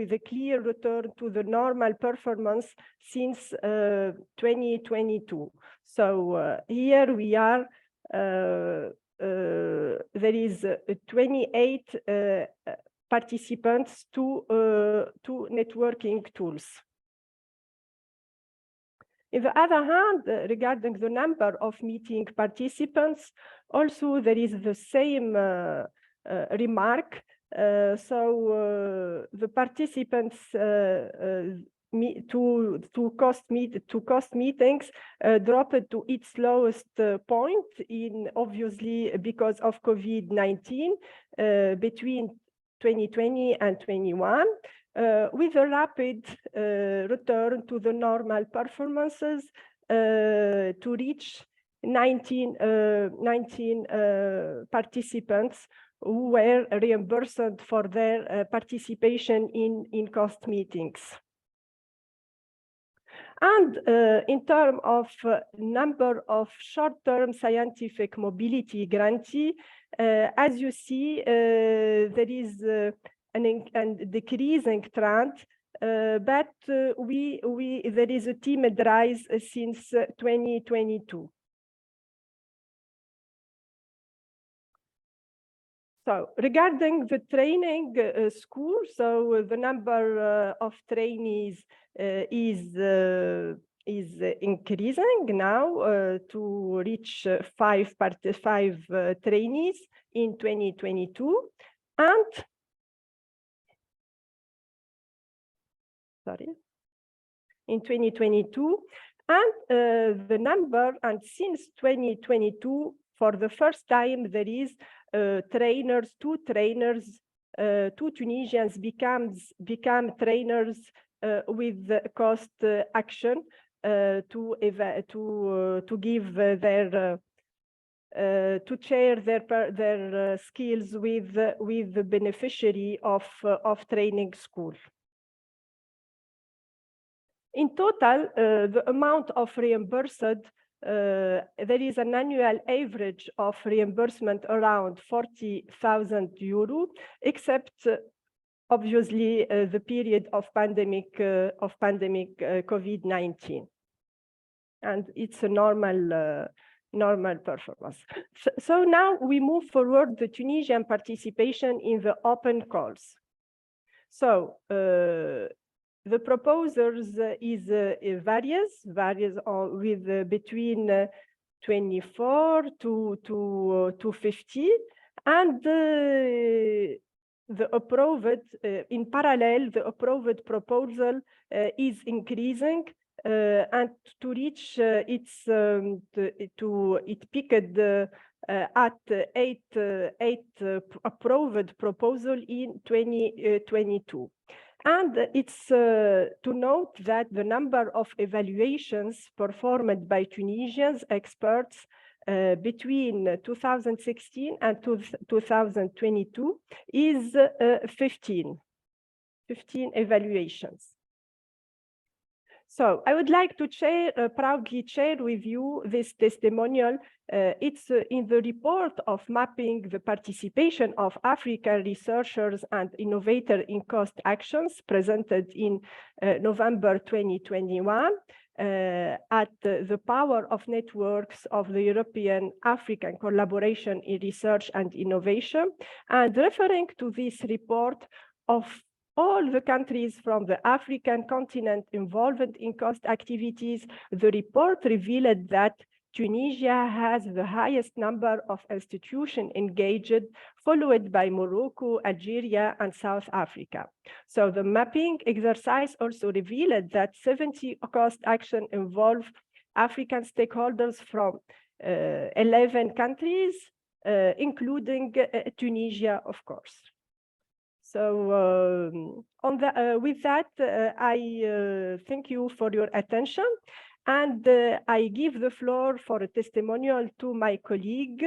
return to the normal performance since 2022. So here we are. There is 28 participants to networking tools. On the other hand, regarding the number of meeting participants, also there is the same remark. So the participants to cost meetings dropped to its lowest point obviously because of COVID-19 between 2020 and 21, with a rapid return to the normal performances to reach 19 participants who were reimbursed for their participation in cost meetings. And in terms of number of short-term scientific mobility grantee, as you see, there is a decreasing trend, but there is a timid rise since 2022. So regarding the training school, so the number of trainees is increasing now to reach five trainees in 2022, and in 2022, and the number, and since 2022, for the first time, there is two Tunisians become trainers with cost action to give their to share their skills with the beneficiary of training school. In total, the amount of reimbursed, there is an annual average of reimbursement around 40,000 euro, except obviously the period of pandemic COVID-19, and it's a normal performance. So now we move forward the Tunisian participation in the open calls. So the proposals is varies with between 24 to 50, and the approved in parallel, the approved proposal is increasing, and to reach it peaked at eight approved proposal in 2022. And it's to note that the number of evaluations performed by Tunisian experts between 2016 and 2022 is 15. 15 evaluations. So I would like to proudly share with you this testimonial. It's in the report of mapping the participation of African researchers and innovators in cost actions presented in November 2021 at the Power of Networks of the European African Collaboration in Research and Innovation. And referring to this report of all the countries from the African continent involved in cost activities, the report revealed that Tunisia has the highest number of institutions engaged, followed by Morocco, Algeria, and South Africa. So the mapping exercise also revealed that 70 cost actions involve African stakeholders from 11 countries, including Tunisia, of course. So with that, I thank you for your attention, and I give the floor for a testimonial to my colleague,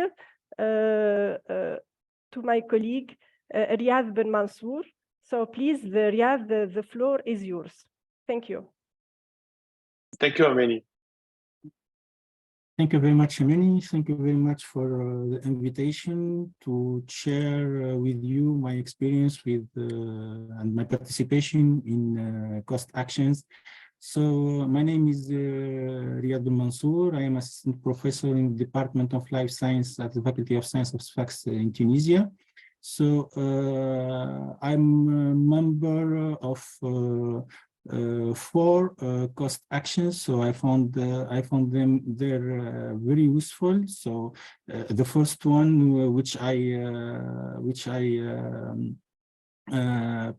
Riyad Ben Mansour. So please, Riyad, the floor is yours. Thank you. Thank you, Ameni. Thank you very much, Ameni. Thank you very much for the invitation to share with you my experience with and my participation in cost actions. So my name is Riyad Ben Mansour. I am assistant professor in the Department of Life Science at the Faculty of Science of Sfax in Tunisia. So I'm a member of 4 cost actions, so I found them they're very useful. So the first one, which I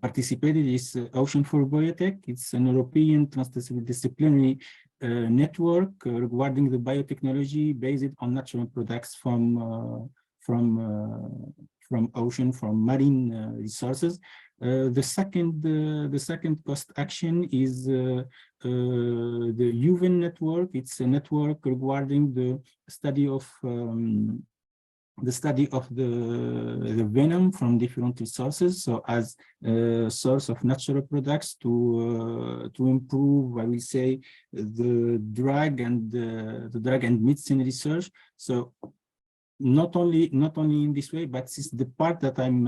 participated, is Ocean for Biotech. It's an European transdisciplinary network regarding the biotechnology based on natural products from ocean, from marine resources. The second cost action is the UVEN network. It's a network regarding the study of the venom from different resources, so as a source of natural products to improve, I will say, the drug and medicine research. So not only in this way, but this is the part that I'm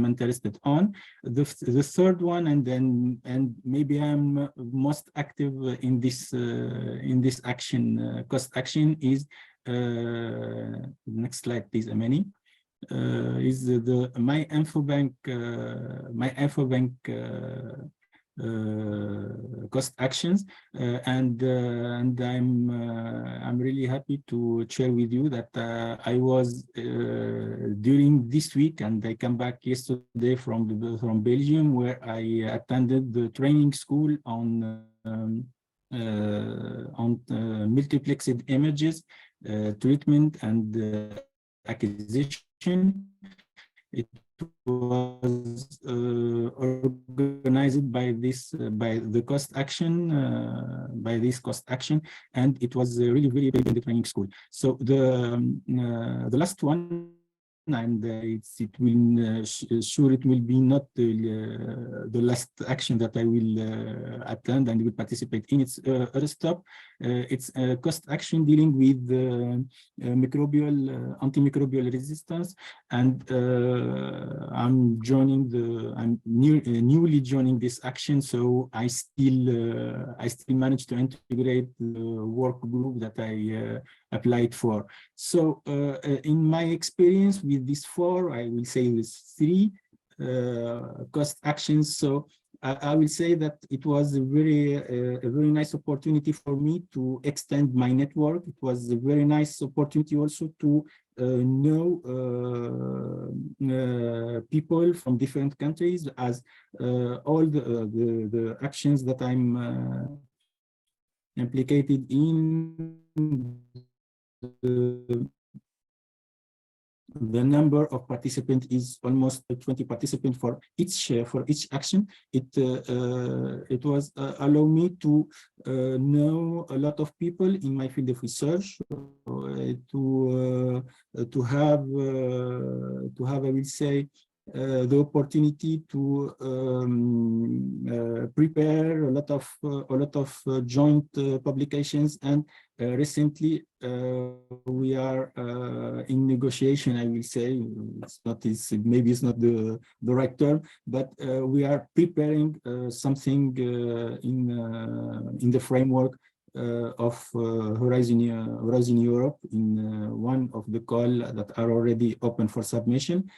interested on. The third one, and maybe I'm most active in this action, cost action, is next slide, please, Ameni. Is the my infobank cost actions, and I'm really happy to share with you that I was during this week, and I come back yesterday from Belgium, where I attended the training school on multiplexed images treatment and acquisition. It was organized by this cost action, and it was really very big in the training school. So the last one, and it will sure it will be not the last action that I will attend and will participate in. It's Eurostop. It's a cost action dealing with antimicrobial resistance, and I'm newly joining this action, so I still managed to integrate the work group that I applied for. So in my experience with these 4, I will say these 3 cost actions. So I will say that it was a very nice opportunity for me to extend my network. It was a very nice opportunity also to know people from different countries, as all the actions that I'm implicated in, the number of participants is almost 20 participants for each action. It was allow me to know a lot of people in my field of research, to have I will say the opportunity to prepare a lot of joint publications, and recently we are in negotiation. I will say maybe it's not the right term, but we are preparing something in the framework of Horizon Europe, in one of the calls that are already open for submission,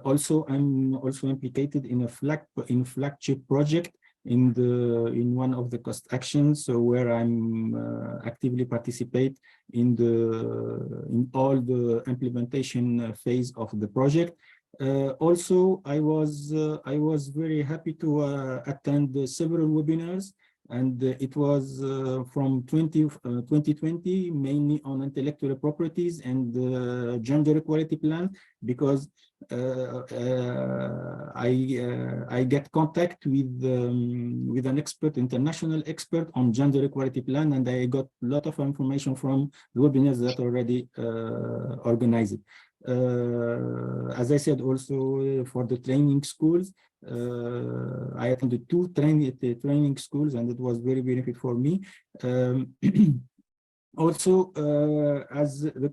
also I'm also implicated in a flagship project in one of the cost actions, so where I'm actively participate in all the implementation phase of the project. Also, I was very happy to attend several webinars, and it was from 2020, mainly on intellectual properties and gender equality plan, because I get contact with an expert, international expert on gender equality plan, and I got a lot of information from the webinars that already organized. As I said, also for the training schools, I attended 2 training schools, and it was very benefit for me. Also, as the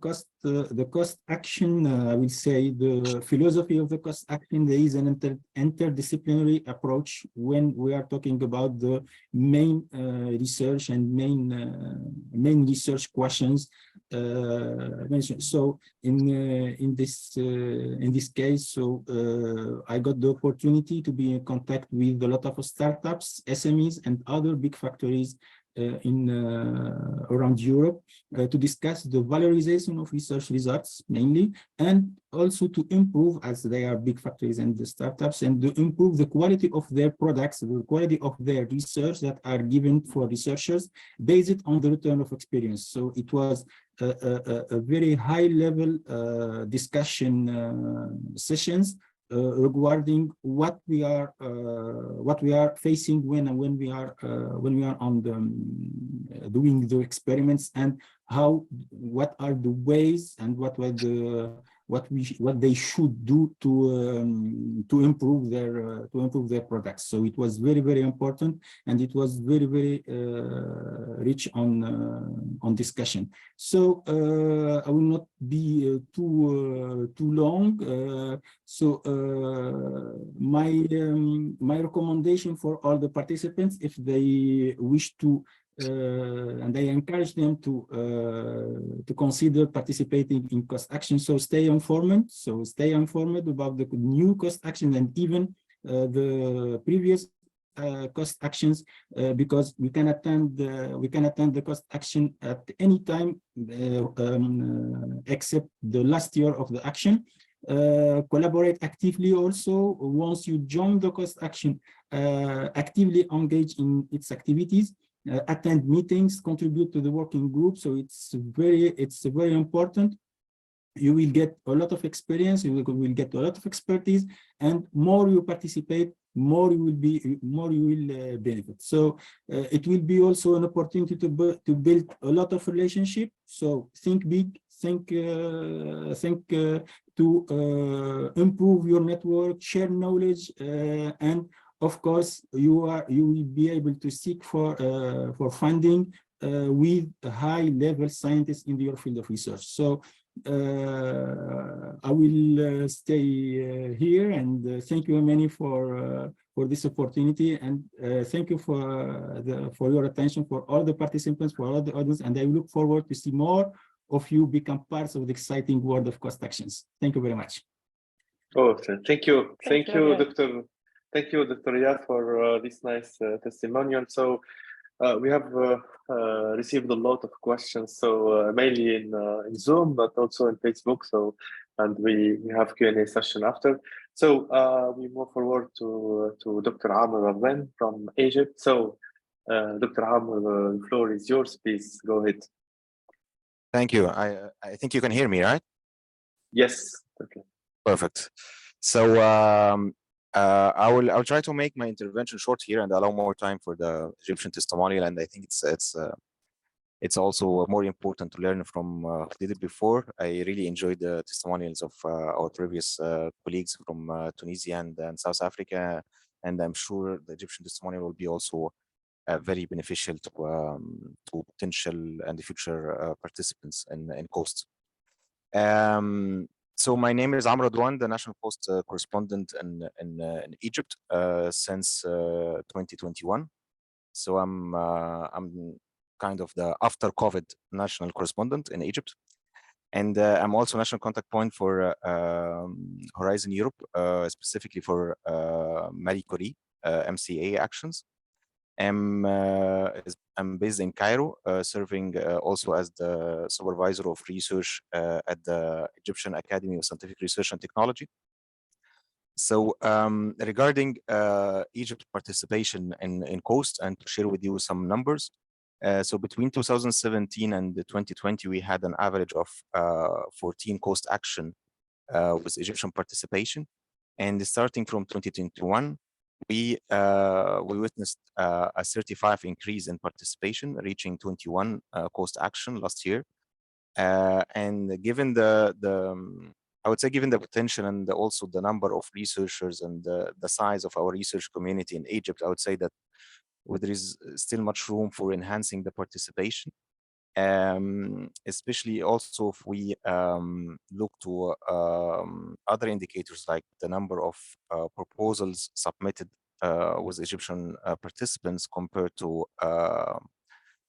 cost action, I will say the philosophy of the cost action, there is an interdisciplinary approach when we are talking about the main research and main research questions mentioned. So in this case, so I got the opportunity to be in contact with a lot of startups, SMEs, and other big factories around Europe to discuss the valorization of research results mainly, and also to improve, as they are big factories and the startups, and to improve the quality of their products, the quality of their research that are given for researchers based on the return of experience. So it was a very high level discussion sessions regarding what we are facing when we are on the doing the experiments, and what are the ways and what they should do to improve their products. So it was very, very important, and it was very, very rich on discussion. So I will not be too long. My recommendation for all the participants, if they wish to, and I encourage them to consider participating in cost action. So stay informed. So stay informed about the new cost action and even the previous cost actions, because we can attend the cost action at any time except the last year of the action. Collaborate actively also. Once you join the cost action, actively engage in its activities, attend meetings, contribute to the working group. So it's very important. You will get a lot of experience, you will get a lot of expertise, and more you participate, more you will benefit. So it will be also an opportunity to build a lot of relationship. So think big, think to improve your network, share knowledge, and of course you will be able to seek for funding with high-level scientists in your field of research. So I will stay here, and thank you, Amani, for this opportunity, and thank you for your attention, for all the participants, for all the audience, and I look forward to see more of you become parts of the exciting world of cost actions. Thank you very much. Oh, thank you, Dr. Thank you, Dr. Riyad, for this nice testimonial. So we have received a lot of questions, so mainly in Zoom, but also in Facebook. So, and we have Q&A session after. So we move forward to Dr. Amr Arden from Egypt. So Dr. Amr, the floor is yours. Please go ahead. Thank you. I think you can hear me, right? Yes. Okay. Perfect. So I'll try to make my intervention short here and allow more time for the Egyptian testimonial. And I think it's also more important to learn from who did it before. I really enjoyed the testimonials of our previous colleagues from Tunisia and South Africa, and I'm sure the Egyptian testimonial will be also very beneficial to potential and future participants in COAST. So my name is Amr Adwan, the National COAST correspondent in Egypt since 2021. So I'm kind of the after COVID national correspondent in Egypt. And I'm also national contact point for Horizon Europe, specifically for Marie Curie MCA actions. I'm based in Cairo, serving also as the supervisor of research at the Egyptian Academy of Scientific Research and Technology. So regarding Egypt participation in COAST, and to share with you some numbers. So between 2017 and 2020, we had an average of 14 COAST action with Egyptian participation. And starting from 2021, we witnessed a 35 increase in participation, reaching 21 COAST action last year. And given I would say, given the potential and also the number of researchers and the size of our research community in Egypt, I would say that there is still much room for enhancing the participation, especially also if we look to other indicators like the number of proposals submitted with Egyptian participants compared to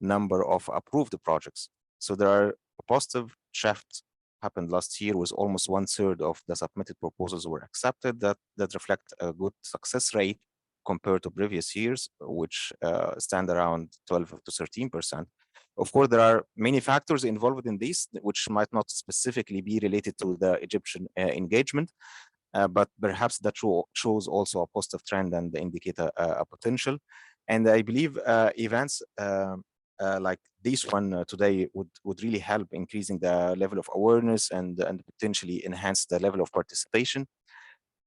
number of approved projects. So there are a positive shift happened last year, with almost 1/3 of the submitted proposals were accepted. That reflect a good success rate compared to previous years, which stand around 12 to 13%. Of course, there are many factors involved in this, which might not specifically be related to the Egyptian engagement, but perhaps that shows also a positive trend and indicate a potential. And I believe events like this one today would really help increasing the level of awareness and potentially enhance the level of participation.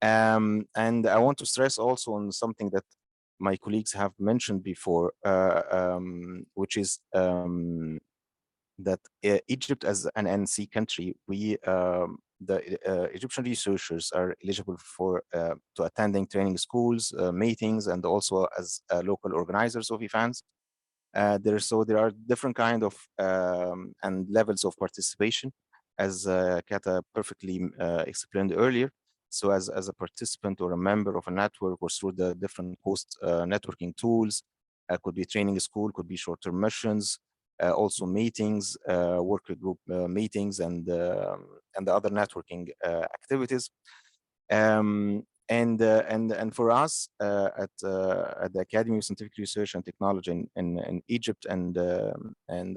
And I want to stress also on something that my colleagues have mentioned before, which is that Egypt as an NC country, the Egyptian researchers are eligible for to attending training schools, meetings, and also as local organizers of events. There are different kind of and levels of participation, as Kata perfectly explained earlier. So as a participant or a member of a network, or through the different COAST networking tools, could be training school, could be short-term missions, also meetings, work group meetings, and the other networking activities. And for us at the Academy of Scientific Research and Technology in Egypt, and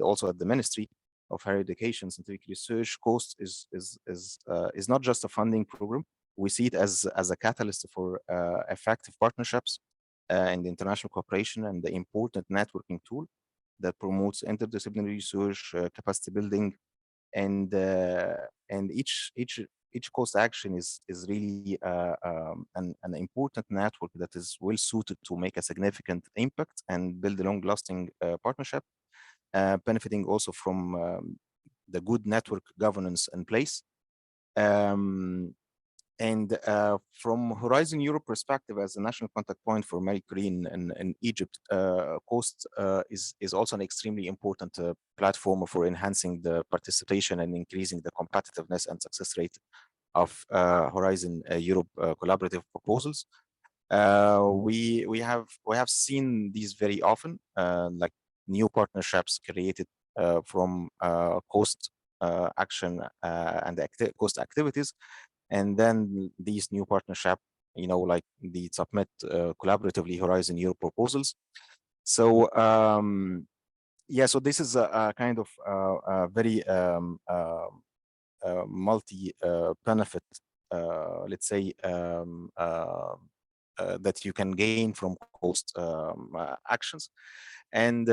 also at the Ministry of Higher Education, Scientific Research, COAST is not just a funding program. We see it as a catalyst for effective partnerships and international cooperation, and the important networking tool that promotes interdisciplinary research, capacity building, and each COAST action is really an important network that is well suited to make a significant impact and build a long-lasting partnership, benefiting also from the good network governance in place. And from Horizon Europe perspective, as a national contact point for Marie Curie in Egypt, COAST is also an extremely important platform for enhancing the participation and increasing the competitiveness and success rate of Horizon Europe collaborative proposals. We have seen these very often, like new partnerships created from COAST action and COAST activities. And then these new partnership, like the submit collaboratively Horizon Europe proposals. So yeah, so this is a kind of very multi-benefit, let's say, that you can gain from COAST actions. And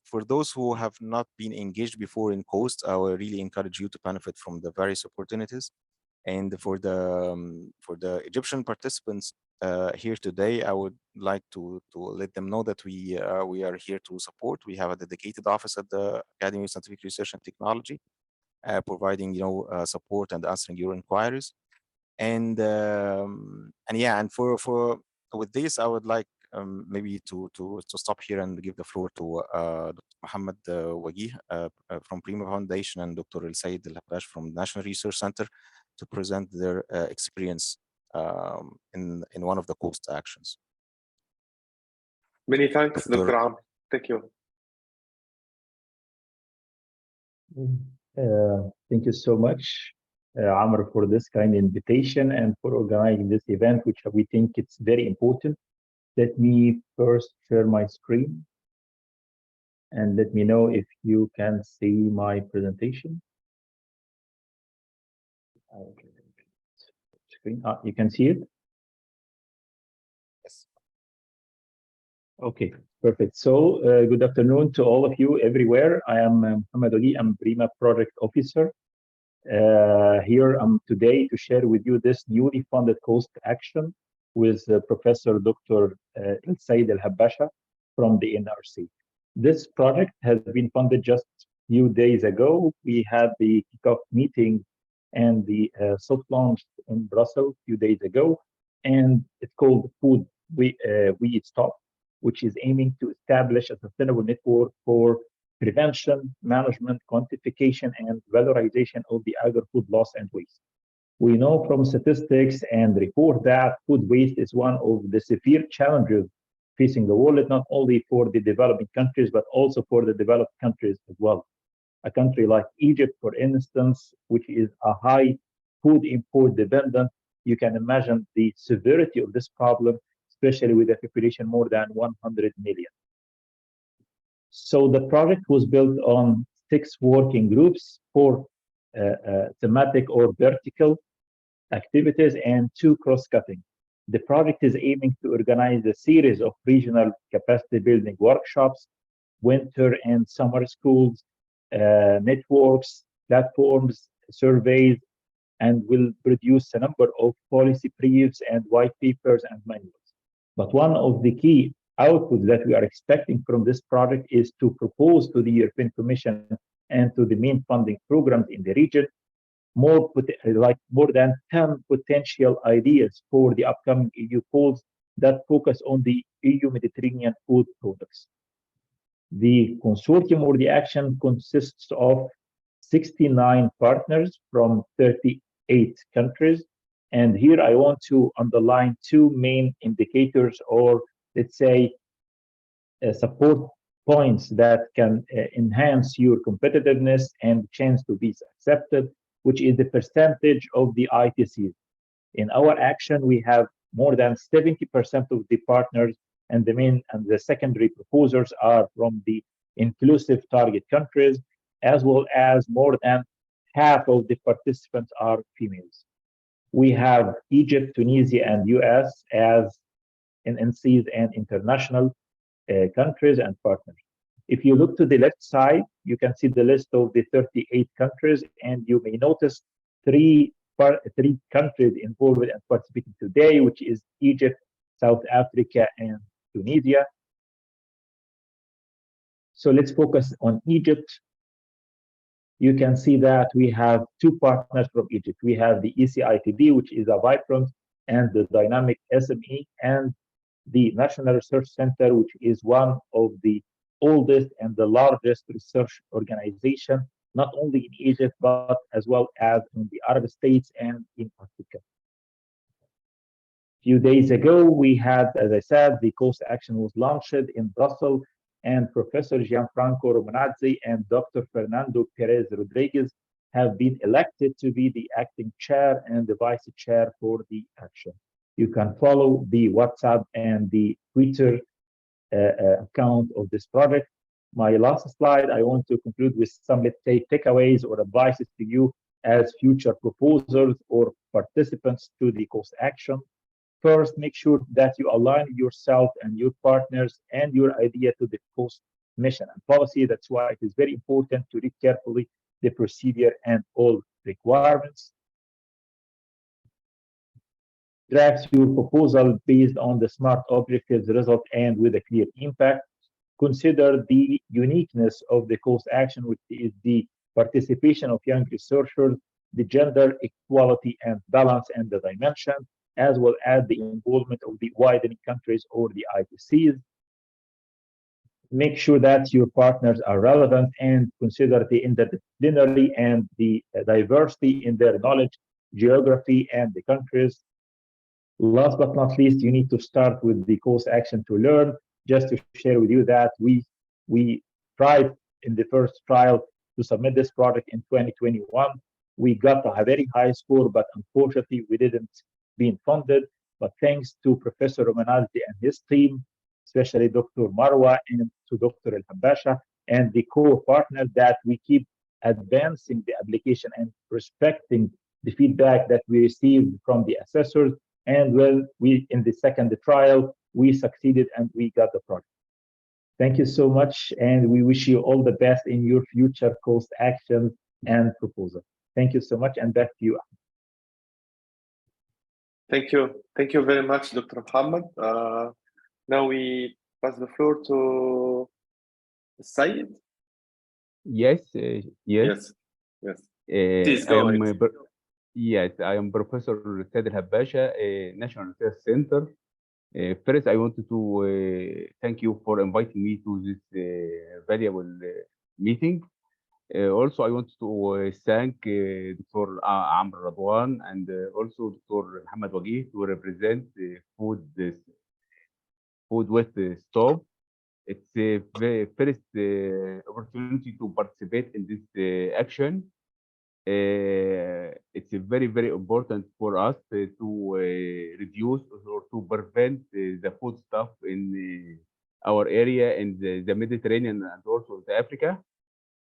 for those who have not been engaged before in COAST, I will really encourage you to benefit from the various opportunities. And for the Egyptian participants, here today, I would like to let them know that we are here to support. We have a dedicated office at the Academy of Scientific Research and Technology, providing support and answering your inquiries. And yeah, and for with this, I would like maybe to stop here and give the floor to Dr. Mohammed Wagih from Prima Foundation and Dr. El Sayed El Habash from the National Research Center to present their experience in one of the coast actions. Many thanks, Dr. Amr. Thank you. Thank you so much, Amr, for this kind invitation and for organizing this event, which we think it's very important. Let me first share my screen and let me know if you can see my presentation. Okay. Screen. You can see it? Yes. Okay, perfect. So good afternoon to all of you everywhere. I am Mohammed Wagih. I'm Prima Project Officer. Here I'm today to share with you this newly funded coast action with Professor Dr. El Sayed El Habasha from the NRC. This project has been funded just a few days ago. We had the kickoff meeting and the soft launch in Brussels a few days ago, and it's called Food We Eat Stop, which is aiming to establish a sustainable network for prevention, management, quantification, and valorization of the agri-food loss and waste. We know from statistics and report that food waste is one of the severe challenges facing the world, not only for the developing countries, but also for the developed countries as well. A country like Egypt, for instance, which is a high food import dependent, you can imagine the severity of this problem, especially with a population more than 100 million. So the project was built on 6 working groups, 4 thematic or vertical activities, and 2 cross-cutting. The project is aiming to organize a series of regional capacity building workshops, winter and summer schools, networks, platforms, surveys, and will produce a number of policy briefs and white papers and manuals. But one of the key outputs that we are expecting from this project is to propose to the European Commission and to the main funding programs in the region more than 10 potential ideas for the upcoming EU calls that focus on the EU Mediterranean food products. The consortium or the action consists of 69 partners from 38 countries. And here I want to underline 2 main indicators, or let's say support points that can enhance your competitiveness and chance to be accepted, which is the percentage of the ITCs. In our action, we have more than 70% of the partners, and the main and the secondary proposers are from the inclusive target countries, as well as more than half of the participants are females. We have Egypt, Tunisia, and US as NNCs and international countries and partners. If you look to the left side, you can see the list of the 38 countries, and you may notice three countries involved and participating today, which is Egypt, South Africa, and Tunisia. So let's focus on Egypt. You can see that we have 2 partners from Egypt. We have the ECITD, which is a vibrant and the dynamic SME, and the National Research Center, which is one of the oldest and the largest research organization, not only in Egypt, but as well as in the Arab states and in Africa. A few days ago, we had, as I said, the coast action was launched in Brussels, and Professor Gianfranco Romanazzi and Dr. Fernando Perez Rodriguez have been elected to be the acting chair and the vice chair for the action. You can follow the WhatsApp and the Twitter account of this project. My last slide, I want to conclude with some, let's say, takeaways or advices to you as future proposers or participants to the coast action. First, make sure that you align yourself and your partners and your idea to the coast mission and policy. That's why it is very important to read carefully the procedure and all requirements. draft your proposal based on the SMART objectives, result, and with a clear impact. Consider the uniqueness of the cost action, which is the participation of young researchers, the gender equality and balance and the dimension, as well as the involvement of the widening countries or the IPCs. Make sure that your partners are relevant and consider the interdisciplinary and the diversity in their knowledge, geography, and the countries. Last but not least, you need to start with the course action to learn. Just to share with you that we tried in the first trial to submit this project in 2021. We got a very high score, but unfortunately we didn't being funded. But thanks to Professor Romanaldi and his team, especially Dr. Marwa and to Dr. El Habasha and the co-partners, that we keep advancing the application and respecting the feedback that we received from the assessors. And when we, in the second trial, we succeeded and we got the project. Thank you so much. And we wish you all the best in your future cost actions and proposals. Thank you so much. And back to you. Thank you. Thank you very much, Dr. Muhammad. Now we pass the floor to Said. Yes, yes. Please go ahead. Yes, I am Professor Said El Habasha, National Research Center. First, I wanted to thank you for inviting me to this valuable meeting. Also, I want to thank Dr. Amr Radwan and also Dr. Muhammad Wagih to represent Food Waste Stop. It's a very first opportunity to participate in this action. It's very, very important for us to reduce or to prevent the food stuff in our area in the Mediterranean and also the Africa.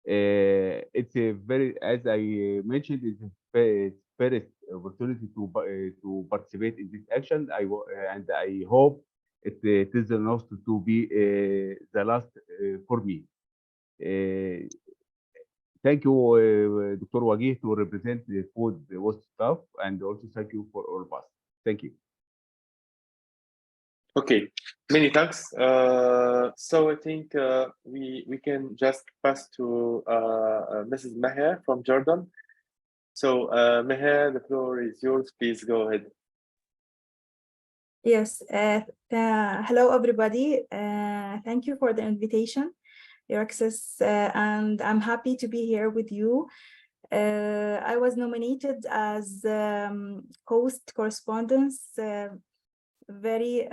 It's a very, as I mentioned, it's a first opportunity to participate in this action. And I hope it is enough to be the last for me. Thank you, Dr. Wagih, to represent the food waste staff, and also thank you for all of us. Thank you. Okay, many thanks. So I think we can just pass to Mrs. Meher from Jordan. So Meher, the floor is yours. Please go ahead. Yes. Hello, everybody. Thank you for the invitation, EURAXESS, and I'm happy to be here with you. I was nominated as host correspondent very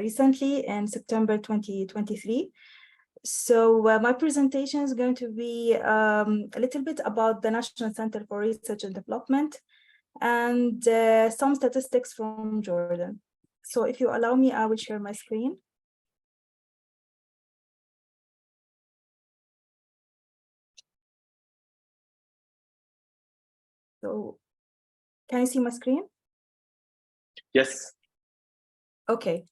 recently in September 2023. So my presentation is going to be a little bit about the National Center for Research and Development and some statistics from Jordan. So if you allow me, I will share my screen. So can you see my screen? Yes. Okay.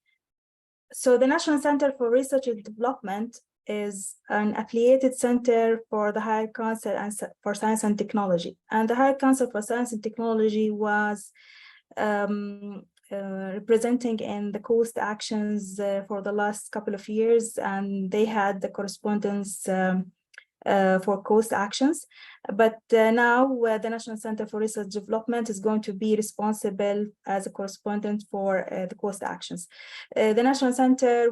So the National Center for Research and Development is an affiliated center for the Higher Council for Science and Technology. And the Higher Council for Science and Technology was representing in the coast actions for the last couple of years, and they had the correspondence for coast actions. But now the National Center for Research Development is going to be responsible as a correspondent for the coast actions. The National Center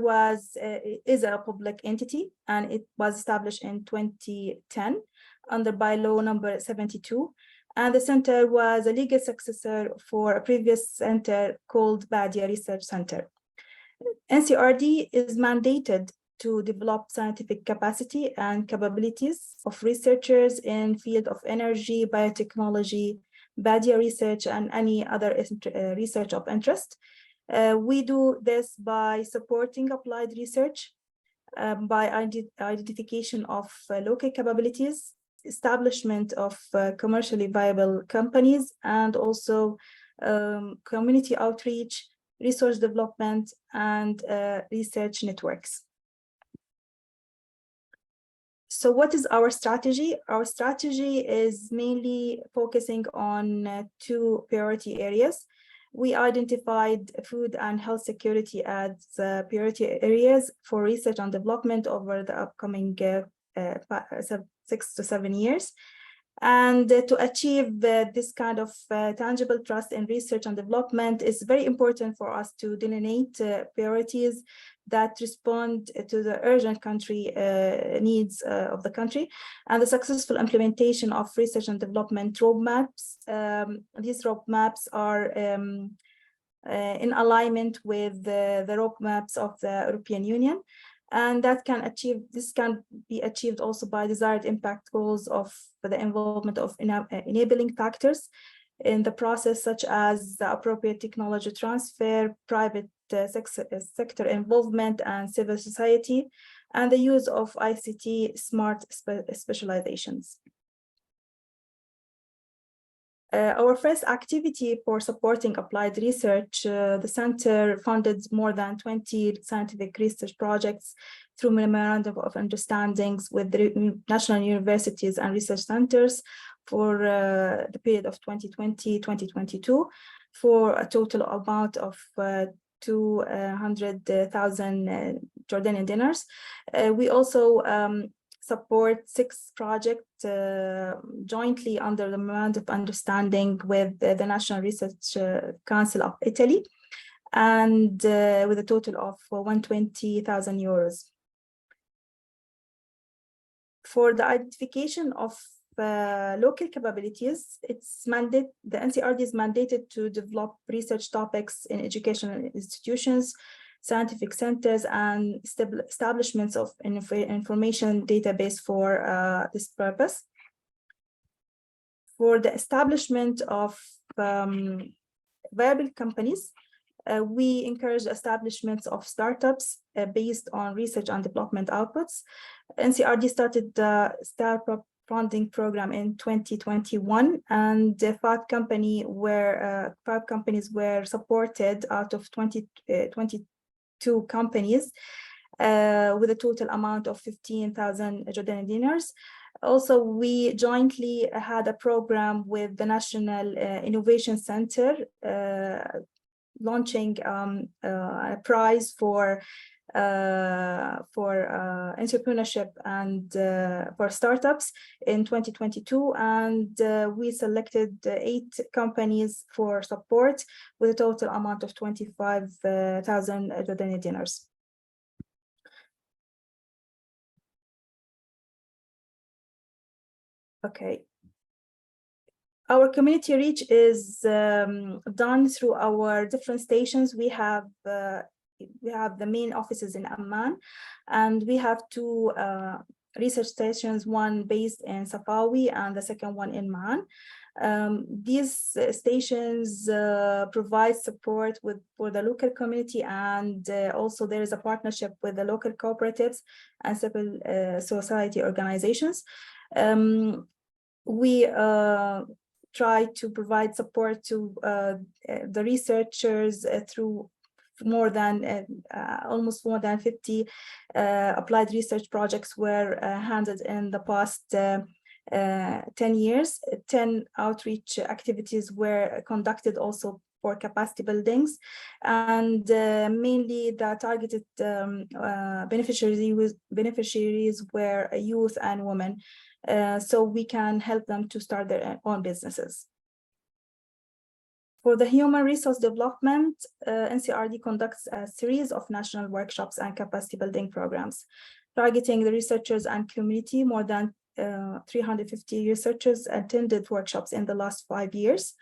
is a public entity, and it was established in 2010 under bylaw number 72. And the center was a legal successor for a previous center called Badia Research Center. NCRD is mandated to develop scientific capacity and capabilities of researchers in field of energy, biotechnology, Badia research, and any other research of interest. We do this by supporting applied research, by identification of local capabilities, establishment of commercially viable companies, and also community outreach, resource development, and research networks. So what is our strategy? Our strategy is mainly focusing on two priority areas. we identified food and health security as priority areas for research and development over the upcoming 6 to 7 years. And to achieve this kind of tangible trust in research and development, it's very important for us to delineate priorities that respond to the urgent country needs of the country, and the successful implementation of research and development roadmaps. These roadmaps are in alignment with the roadmaps of the European Union, and this can be achieved also by desired impact goals of the involvement of enabling factors in the process, such as the appropriate technology transfer, private sector involvement, and civil society, and the use of ICT smart specializations. Our first activity for supporting applied research, the center funded more than 20 scientific research projects through memorandum of understandings with the national universities and research centers for the period of 2020-2022 for a total amount of 200,000 Jordanian dinars. We also support 6 projects jointly under the memorandum of understanding with the National Research Council of Italy, and with a total of 120,000 euros. For the identification of local capabilities, the NCRD is mandated to develop research topics in educational institutions, scientific centers, and establishments of information database for this purpose. For the establishment of viable companies, we encourage establishments of startups based on research and development outputs. NCRD started the startup funding program in 2021, and 5 companies were supported out of 22 companies with a total amount of 15,000 Jordanian dinars. Also, we jointly had a program with the National Innovation Center launching a prize for entrepreneurship and for startups in 2022, and we selected 8 companies for support with a total amount of 25,000 Jordanian dinars. Okay. Our community reach is done through our different stations. We have the main offices in Amman, and we have 2 research stations, one based in Safawi and the second one in Ma'an. These stations provide support for the local community, and also there is a partnership with the local cooperatives and civil society organizations. We try to provide support to the researchers through almost more than 50 applied research projects were handled in the past 10 years. 10 outreach activities were conducted also for capacity buildings, and mainly the targeted beneficiaries were youth and women, so we can help them to start their own businesses. For the human resource development, NCRD conducts a series of national workshops and capacity building programs, targeting the researchers and community. More than 350 researchers attended workshops in the last 5 years.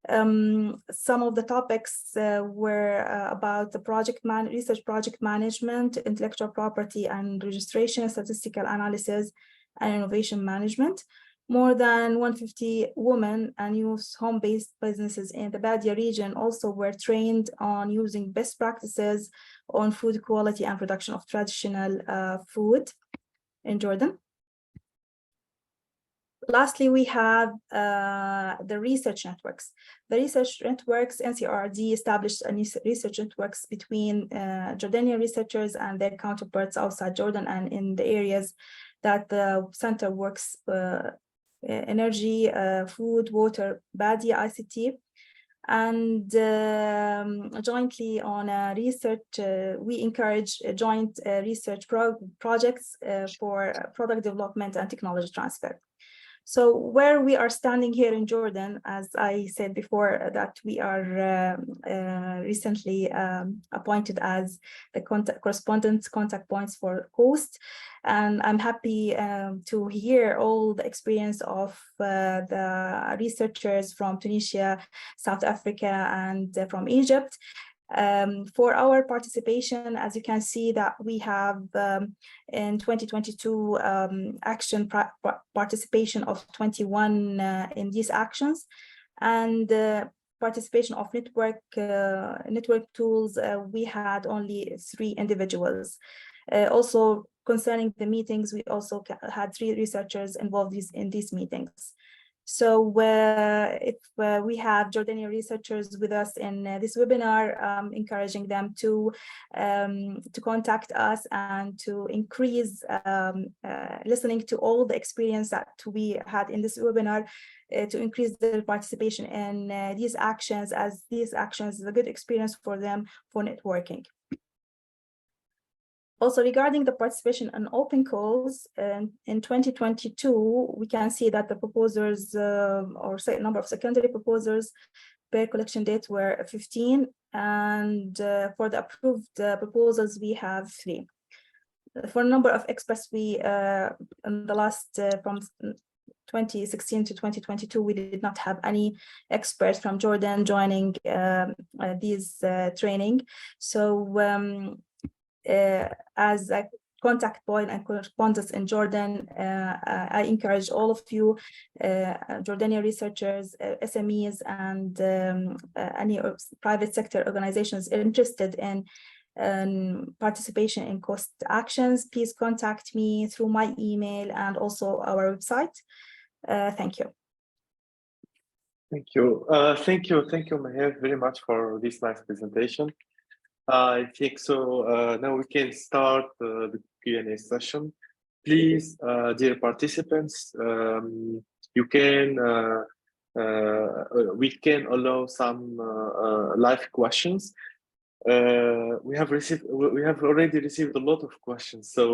Some of the topics were about the research project management, intellectual property and registration, statistical analysis, and innovation management. More than 150 women and youth home-based businesses in the Badia region also were trained on using best practices on food quality and production of traditional food in Jordan. Lastly, we have the research networks. The research networks, NCRD established research networks between Jordanian researchers and their counterparts outside Jordan and in the areas that the center works: energy, food, water, Badia, ICT. And jointly on a research, we encourage joint research projects for product development and technology transfer. So where we are standing here in Jordan, as I said before, that we are recently appointed as the correspondent contact points for COAST. And I'm happy to hear all the experience of the researchers from Tunisia, South Africa, and from Egypt. For our participation, as you can see that we have in 2022 action participation of 21 in these actions, and participation of network tools, we had only 3 individuals. Also concerning the meetings, we also had 3 researchers involved in these meetings. So if we have Jordanian researchers with us in this webinar, encouraging them to contact us and to increase listening to all the experience that we had in this webinar, to increase their participation in these actions, as these actions is a good experience for them for networking. Also, regarding the participation in open calls, in 2022, we can see that the proposers or say number of secondary proposers per collection date were 15, and for the approved proposals, we have 3. For number of experts, we in the last from 2016 to 2022, we did not have any experts from Jordan joining these training. So as a contact point and correspondents in Jordan, I encourage all of you, Jordanian researchers, SMEs, and any private sector organizations interested in participation in COAST actions, please contact me through my email and also our website. Thank you. Thank you. Thank you, Maher, very much for this nice presentation. I think so. Now we can start the Q&A session. Please, dear participants, you can we can allow some live questions. We have already received a lot of questions. So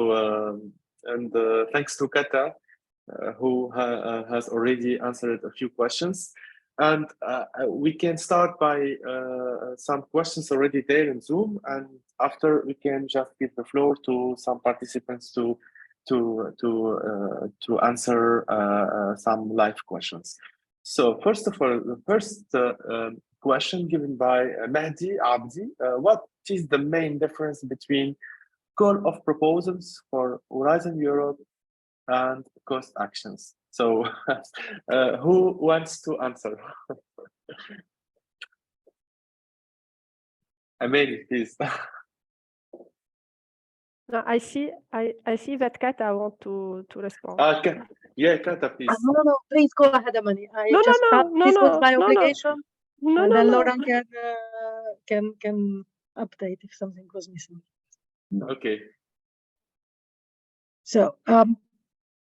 and thanks to Kata, who has already answered a few questions. And we can start by some questions already there in Zoom, and after we can just give the floor to some participants to answer some live questions. So first of all, the first question given by Mahdi Abdi: what is the main difference between call of proposals for Horizon Europe and COAST actions? So who wants to answer? Amelie, please. No, I see that Kata want to respond. Yeah, Kata, please. No, please go ahead, Amani. This was my obligation. And then Lauren can update if something goes missing. Okay. So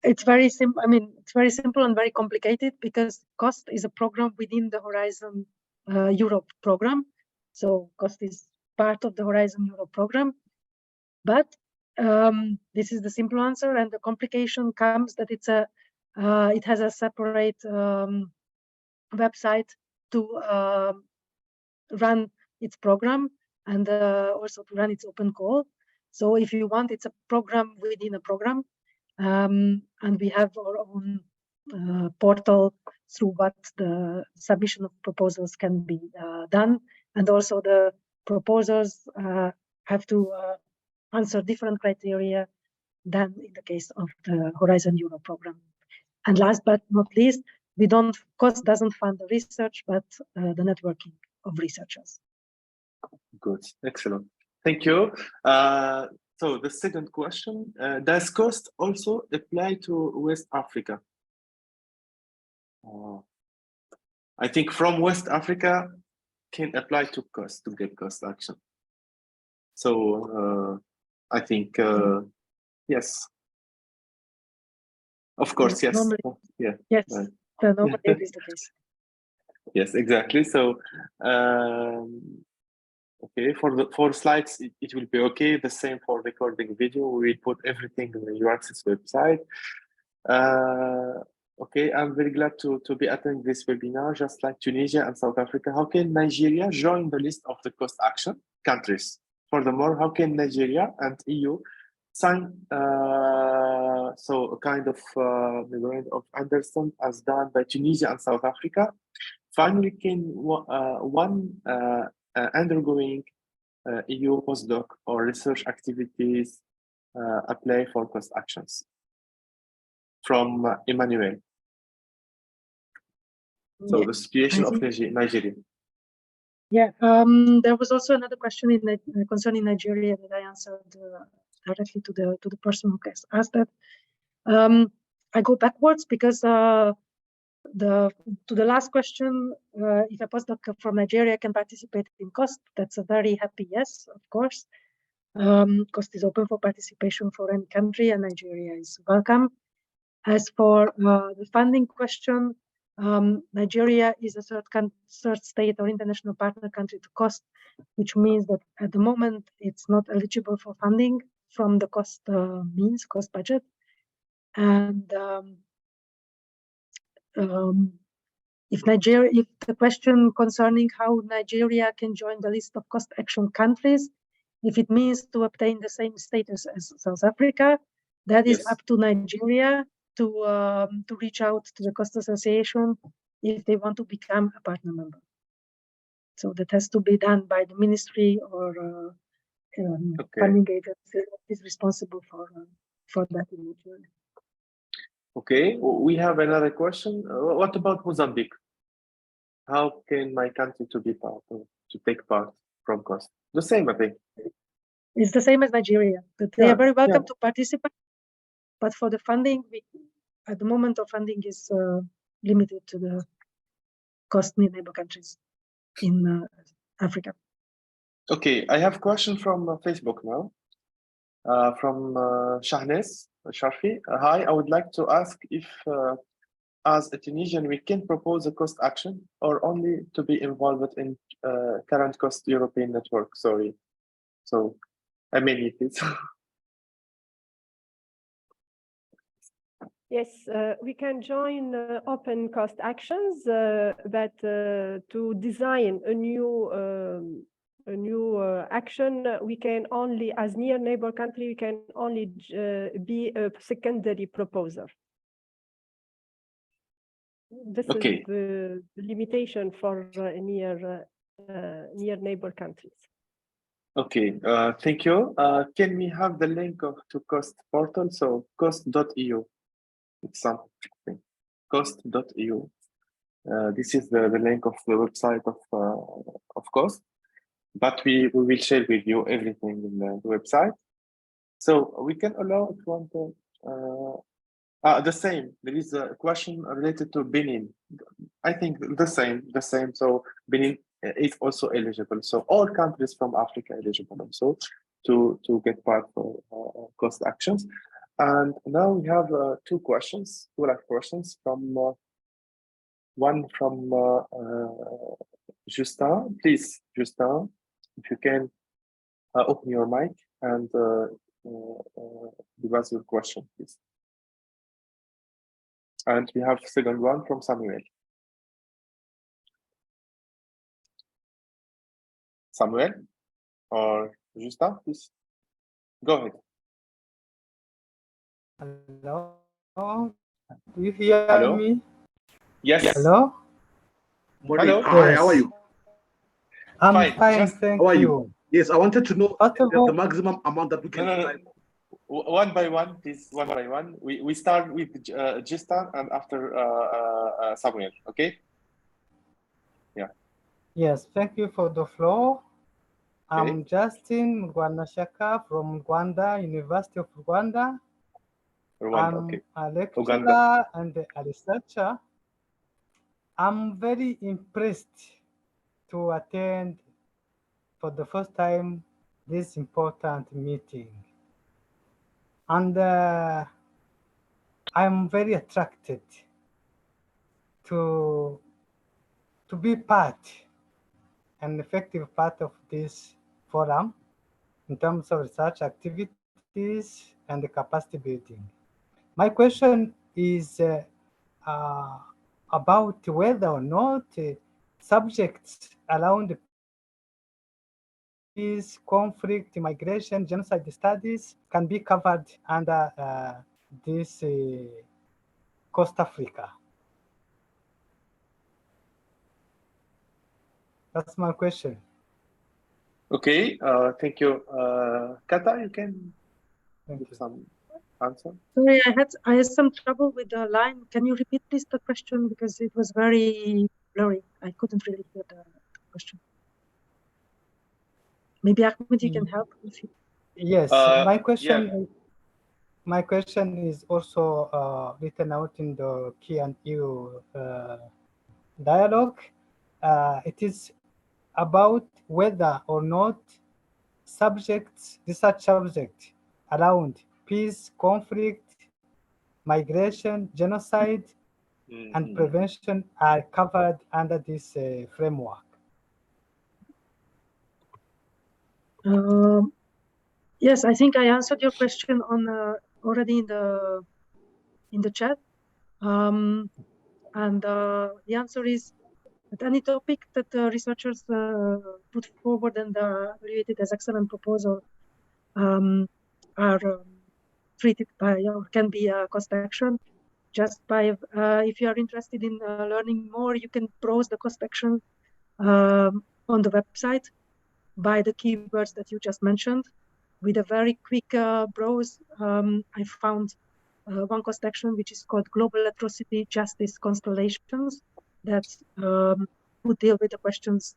it's very simple. I mean, it's very simple and very complicated because COAST is a program within the Horizon Europe program. So COAST is part of the Horizon Europe program. But this is the simple answer, and the complication comes that it has a separate website to run its program and also to run its open call. So if you want, it's a program within a program. And we have our own portal through what the submission of proposals can be done. And also the proposals have to answer different criteria than in the case of the Horizon Europe program. And last but not least, COAST doesn't fund the research, but the networking of researchers. Good, excellent. Thank you. So the second question, does COAST also apply to West Africa? I think from West Africa can apply to COAST, to get COAST action. So I think, yes. Of course, yes. Normally, yeah. Yes, right. Normally it is the case. Yes, exactly. So, okay, for the 4 slides, it will be okay. The same for recording video. We will put everything on the EURAXESS website. Okay, I'm very glad to be attending this webinar, just like Tunisia and South Africa. How can Nigeria join the list of the cost action countries? Furthermore, how can Nigeria and EU sign so a kind of memorandum of understanding as done by Tunisia and South Africa? Finally, can one undergoing EU postdoc or research activities apply for cost actions? From Emmanuel. So the situation of Nigeria. Yeah, there was also another question concerning Nigeria that I answered directly to the person who asked that. I go backwards because to the last question, if a postdoc from Nigeria can participate in COST, that's a very happy yes, of course. COST is open for participation for any country, and Nigeria is welcome. As for the funding question, Nigeria is a third state or international partner country to COST, which means that at the moment it's not eligible for funding from the COST COST budget. And if the question concerning how Nigeria can join the list of cost action countries, if it means to obtain the same status as South Africa, that is up to Nigeria to reach out to the Cost Association if they want to become a partner member. So that has to be done by the ministry or funding agency that is responsible for that in Nigeria. Okay, we have another question. What about Mozambique? How can my country to take part from COST? The same, I think. It's the same as Nigeria. But they are very welcome to participate. But for the funding, at the moment, our funding is limited to the COST neighbor countries in Africa. Okay, I have a question from Facebook now. From Shahnes Sharfi. Hi, I would like to ask if, as a Tunisian, we can propose a cost action or only to be involved in current cost European network. Sorry. So, I mean it. Yes, we can join open cost actions, but to design a new action, we can only, as near neighbor country, we can only be a secondary proposer. This is the limitation for near neighbor countries. Okay, thank you. Can we have the link to COST portal? So cost.eu. It's something. Cost.eu. This is the link of the website of COST. But we will share with you everything in the website. So we can allow if you want to the same. There is a question related to Benin. I think the same. So Benin is also eligible. So all countries from Africa are eligible also to get part of cost actions. And now we have two live questions from one from Justin. Please, Justin, if you can open your mic and give us your question, please. And we have second one from Samuel. Samuel or Justin, please. Go ahead. Hello. Do you hear me? Yes. Hello. Hello. Hi, how are you? I'm fine, thank how are you. Yes, I wanted to know the maximum amount that we can. No. One by one, please. One by one. We start with Justin and after Samuel. Okay. Yeah. Yes, thank you for the floor. I'm Justin Rwanashaka from Rwanda, University of Rwanda. I'm a lecturer and a researcher. I'm very impressed to attend for the first time this important meeting. And I'm very attracted to to be an effective part of this forum in terms of research activities and the capacity building. My question is about whether or not subjects around peace, conflict, migration, genocide studies can be covered under this Coast Africa. That's my question. Okay, thank you. Kata, you can give some answer. Sorry, I had some trouble with the line. Can you repeat please the question, because it was very blurry. I couldn't really hear the question. Maybe Ahmed, you can help if you... Yes, my question. My question is also written out in the Q&A dialogue. It is about whether or not research subjects around peace, conflict, migration, genocide, and prevention are covered under this framework. Yes, I think I answered your question on already in the chat, and the answer is that any topic that researchers put forward and are evaluated as excellent proposal are treated by or can be a cost action. Just by if you are interested in learning more, you can browse the cost action on the website by the keywords that you just mentioned. With a very quick browse, I found one cost action which is called Global Atrocity Justice Constellations, that would deal with the questions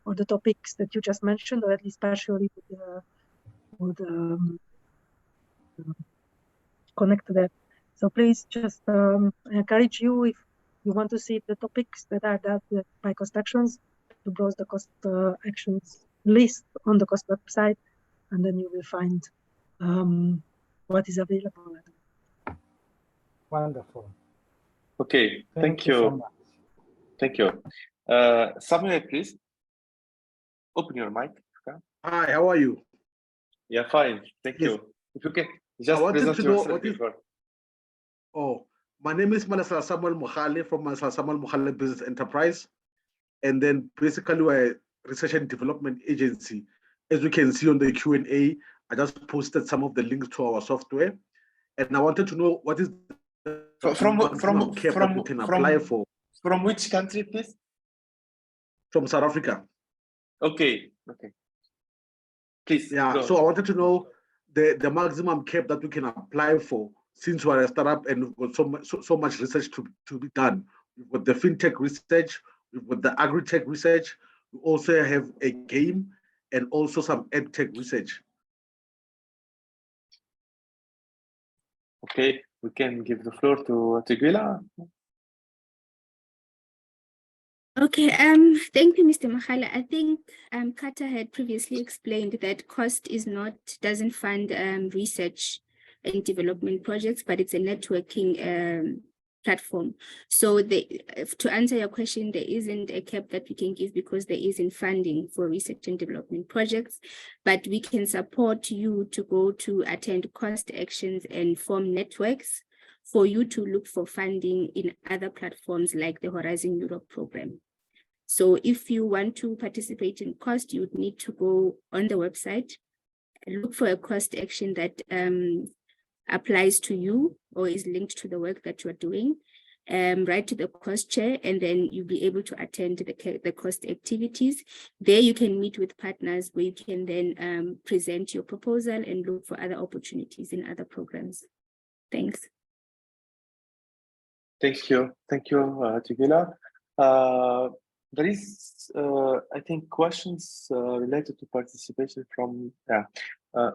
or the topics that you just mentioned, or at least partially would connect to that. So please just I encourage you, if you want to see the topics that are dealt with by cost actions, to browse the cost actions list on the cost website, and then you will find what is available. Wonderful. Okay, thank you. So much. Thank you. Samuel, please open your mic. Okay. Hi, how are you? Yeah, fine. Thank you. If you can just present yourself before. Oh, my name is Malasala Samuel Mohale from Malasala Samuel Mohale Business Enterprise. And then basically we're a research and development agency. As you can see on the Q&A, I just posted some of the links to our software. And I wanted to know what is the cap that you can apply for. From which country, please? From South Africa. Okay, okay. Please. Yeah, so I wanted to know the maximum cap that we can apply for, since we're a startup and we've got so much research to be done. We've got the fintech research, we've got the agri-tech research, we also have a game and also some ed-tech research. Okay, we can give the floor to Tiguela. Okay, thank you, Mr. Mahale. I think Kata had previously explained that COST doesn't fund research and development projects, but it's a networking platform. So to answer your question, there isn't a cap that we can give because there isn't funding for research and development projects, but we can support you to go to attend COST actions and form networks for you to look for funding in other platforms like the Horizon Europe program. So if you want to participate in COST, you would need to go on the website, look for a COST action that applies to you or is linked to the work that you're doing, write to the COST chair, and then you'll be able to attend the COST activities. There you can meet with partners where you can then present your proposal and look for other opportunities in other programs. Thanks. Thank you, Tiguela. There is, I think, questions related to participation from,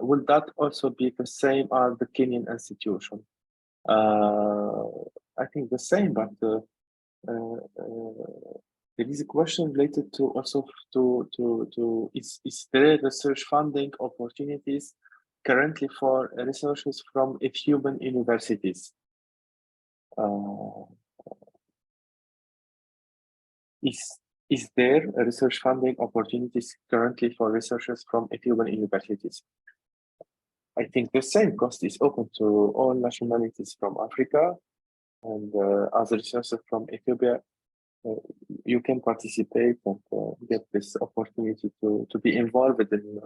will that also be the same as the Kenyan institution? I think the same, but there is a question related to also is there research funding opportunities currently for researchers from Ethiopian universities? is there a research funding opportunities currently for researchers from Ethiopian universities? I think the same cost is open to all nationalities from Africa, and as a researcher from Ethiopia, you can participate and get this opportunity to be involved in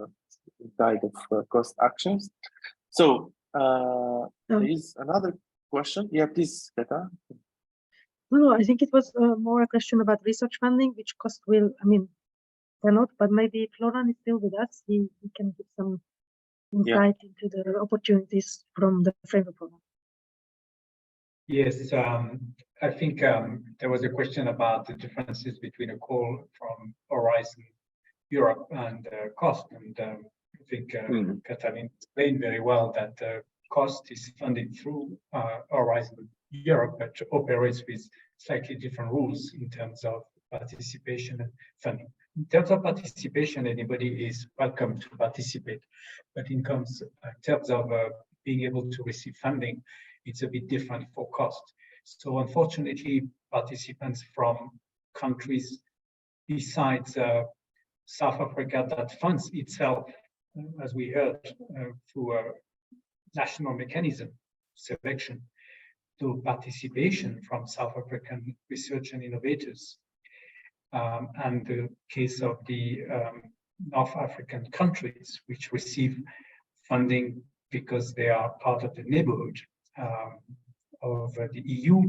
kind of cost actions. So there is another question. Yeah, please, Kata. No, I think it was more a question about research funding, which cost will, I mean, cannot, but maybe Florian is still with us. He can give some insight into the opportunities from the framework program. Yes, I think there was a question about the differences between a call from Horizon Europe and cost. And I think Katalin explained very well that cost is funded through Horizon Europe, but operates with slightly different rules in terms of participation and funding. In terms of participation, anybody is welcome to participate, but in terms of being able to receive funding, it's a bit different for cost. So unfortunately, participants from countries besides South Africa that funds itself, as we heard, through a national mechanism selection, to participation from South African research and innovators. And the case of the North African countries, which receive funding because they are part of the neighborhood of the EU.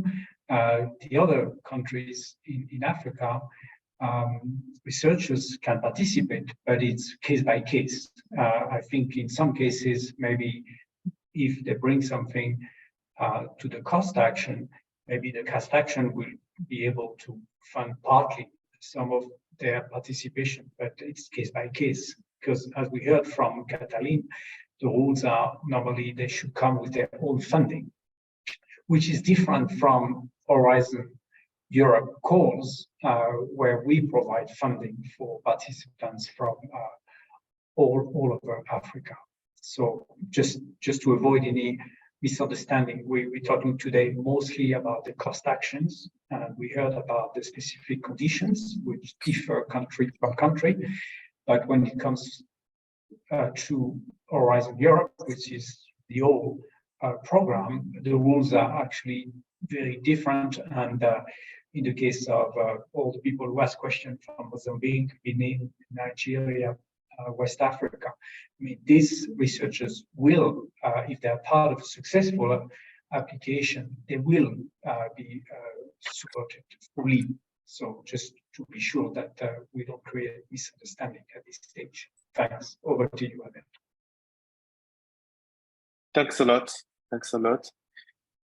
The other countries in Africa, researchers can participate, but it's case by case. I think in some cases, maybe if they bring something to the cost action, maybe the cost action will be able to fund partly some of their participation, but it's case by case, because as we heard from Katalin, the rules are normally they should come with their own funding, which is different from Horizon Europe calls, where we provide funding for participants from all over Africa. So just to avoid any misunderstanding, we're talking today mostly about the cost actions. We heard about the specific conditions, which differ country from country. But when it comes to Horizon Europe, which is the old program, the rules are actually very different. And in the case of all the people who asked questions from Mozambique, Benin, Nigeria, West Africa, I mean, these researchers will, if they're part of a successful application, they will be supported fully. So just to be sure that we don't create misunderstanding at this stage. Thanks. Over to you, Abel. Thanks a lot. Thanks a lot.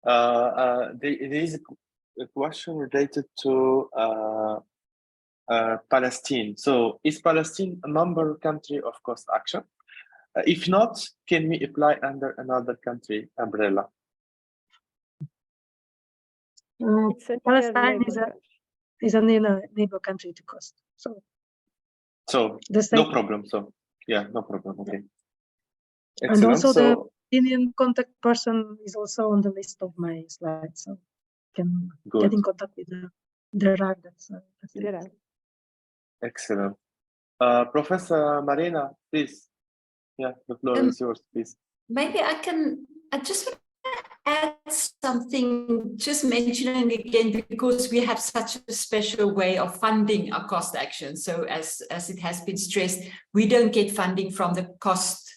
There is a question related to Palestine. So is Palestine a member country of cost action? If not, can we apply under another country umbrella? Palestine is a neighbor country to cost. So no problem. So yeah, no problem. Okay. Excellent. And also the Indian contact person is also on the list of my slides, so you can get in contact with the RAG. That's it. Excellent. Professor Marina, please. Yeah, the floor is yours, please. Maybe I just want to add something, just mentioning again, because we have such a special way of funding our cost action. So as it has been stressed, we don't get funding from the cost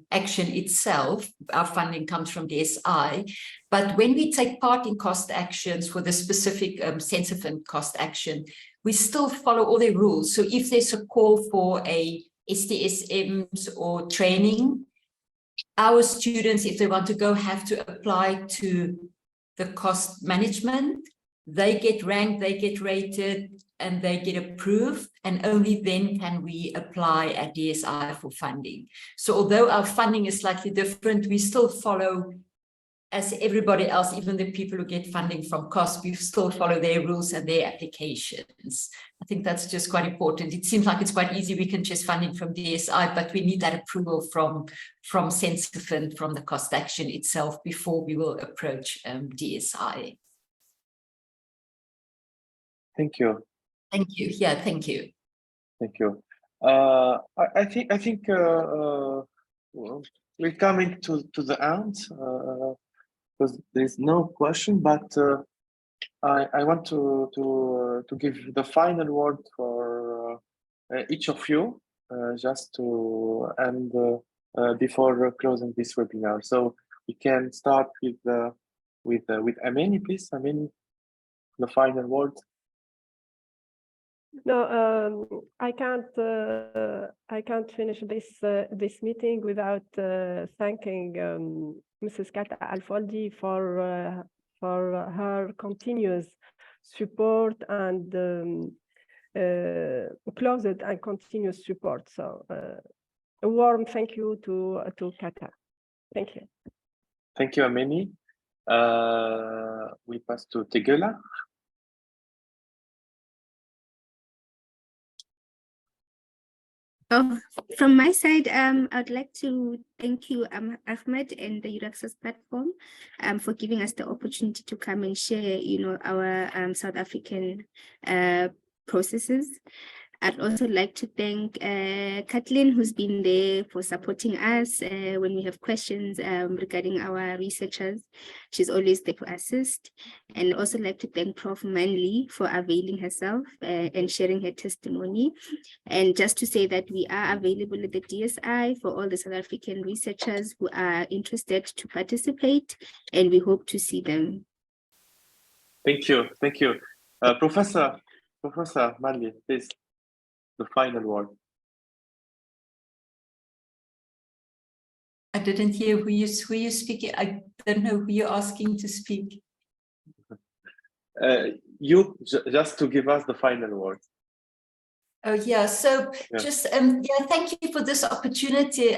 action itself. Our funding comes from DSI. But when we take part in cost actions for the specific sensitive cost action, we still follow all the rules. So if there's a call for a STSMs or training, our students, if they want to go, have to apply to the cost management. They get ranked, they get rated, and they get approved, and only then can we apply at DSI for funding. So although our funding is slightly different, we still follow, as everybody else, even the people who get funding from cost, we still follow their rules and their applications. I think that's just quite important. It seems like it's quite easy. We can just funding from DSI, but we need that approval from Sensifin, from the cost action itself, before we will approach DSI. Thank you. Thank you. Yeah, thank you. Thank you. I think well, we're coming to the end because there's no question, but I want to give the final word for each of you, just to end before closing this webinar. So we can start with Ameni, please. Ameni, the final word. No, I can't finish this meeting without thanking Mrs. Kata Al-Foldi for her continuous support and closet and continuous support. So a warm thank you to Kata. Thank you. Thank you, Ameni. We pass to Tegela. Oh, from my side, I'd like to thank you, Ahmed, and the EURAXESS platform for giving us the opportunity to come and share, our South African processes. I'd also like to thank Kathleen, who's been there for supporting us when we have questions regarding our researchers. She's always there to assist. And also like to thank Prof. Manley for availing herself and sharing her testimony. And just to say that we are available at the DSI for all the South African researchers who are interested to participate, and we hope to see them. Thank you. Thank you. Professor Manley, please. The final word. I didn't hear who you're speaking. I don't know who you're asking to speak. You just to give us the final word. Oh yeah, so Yeah. just thank you for this opportunity.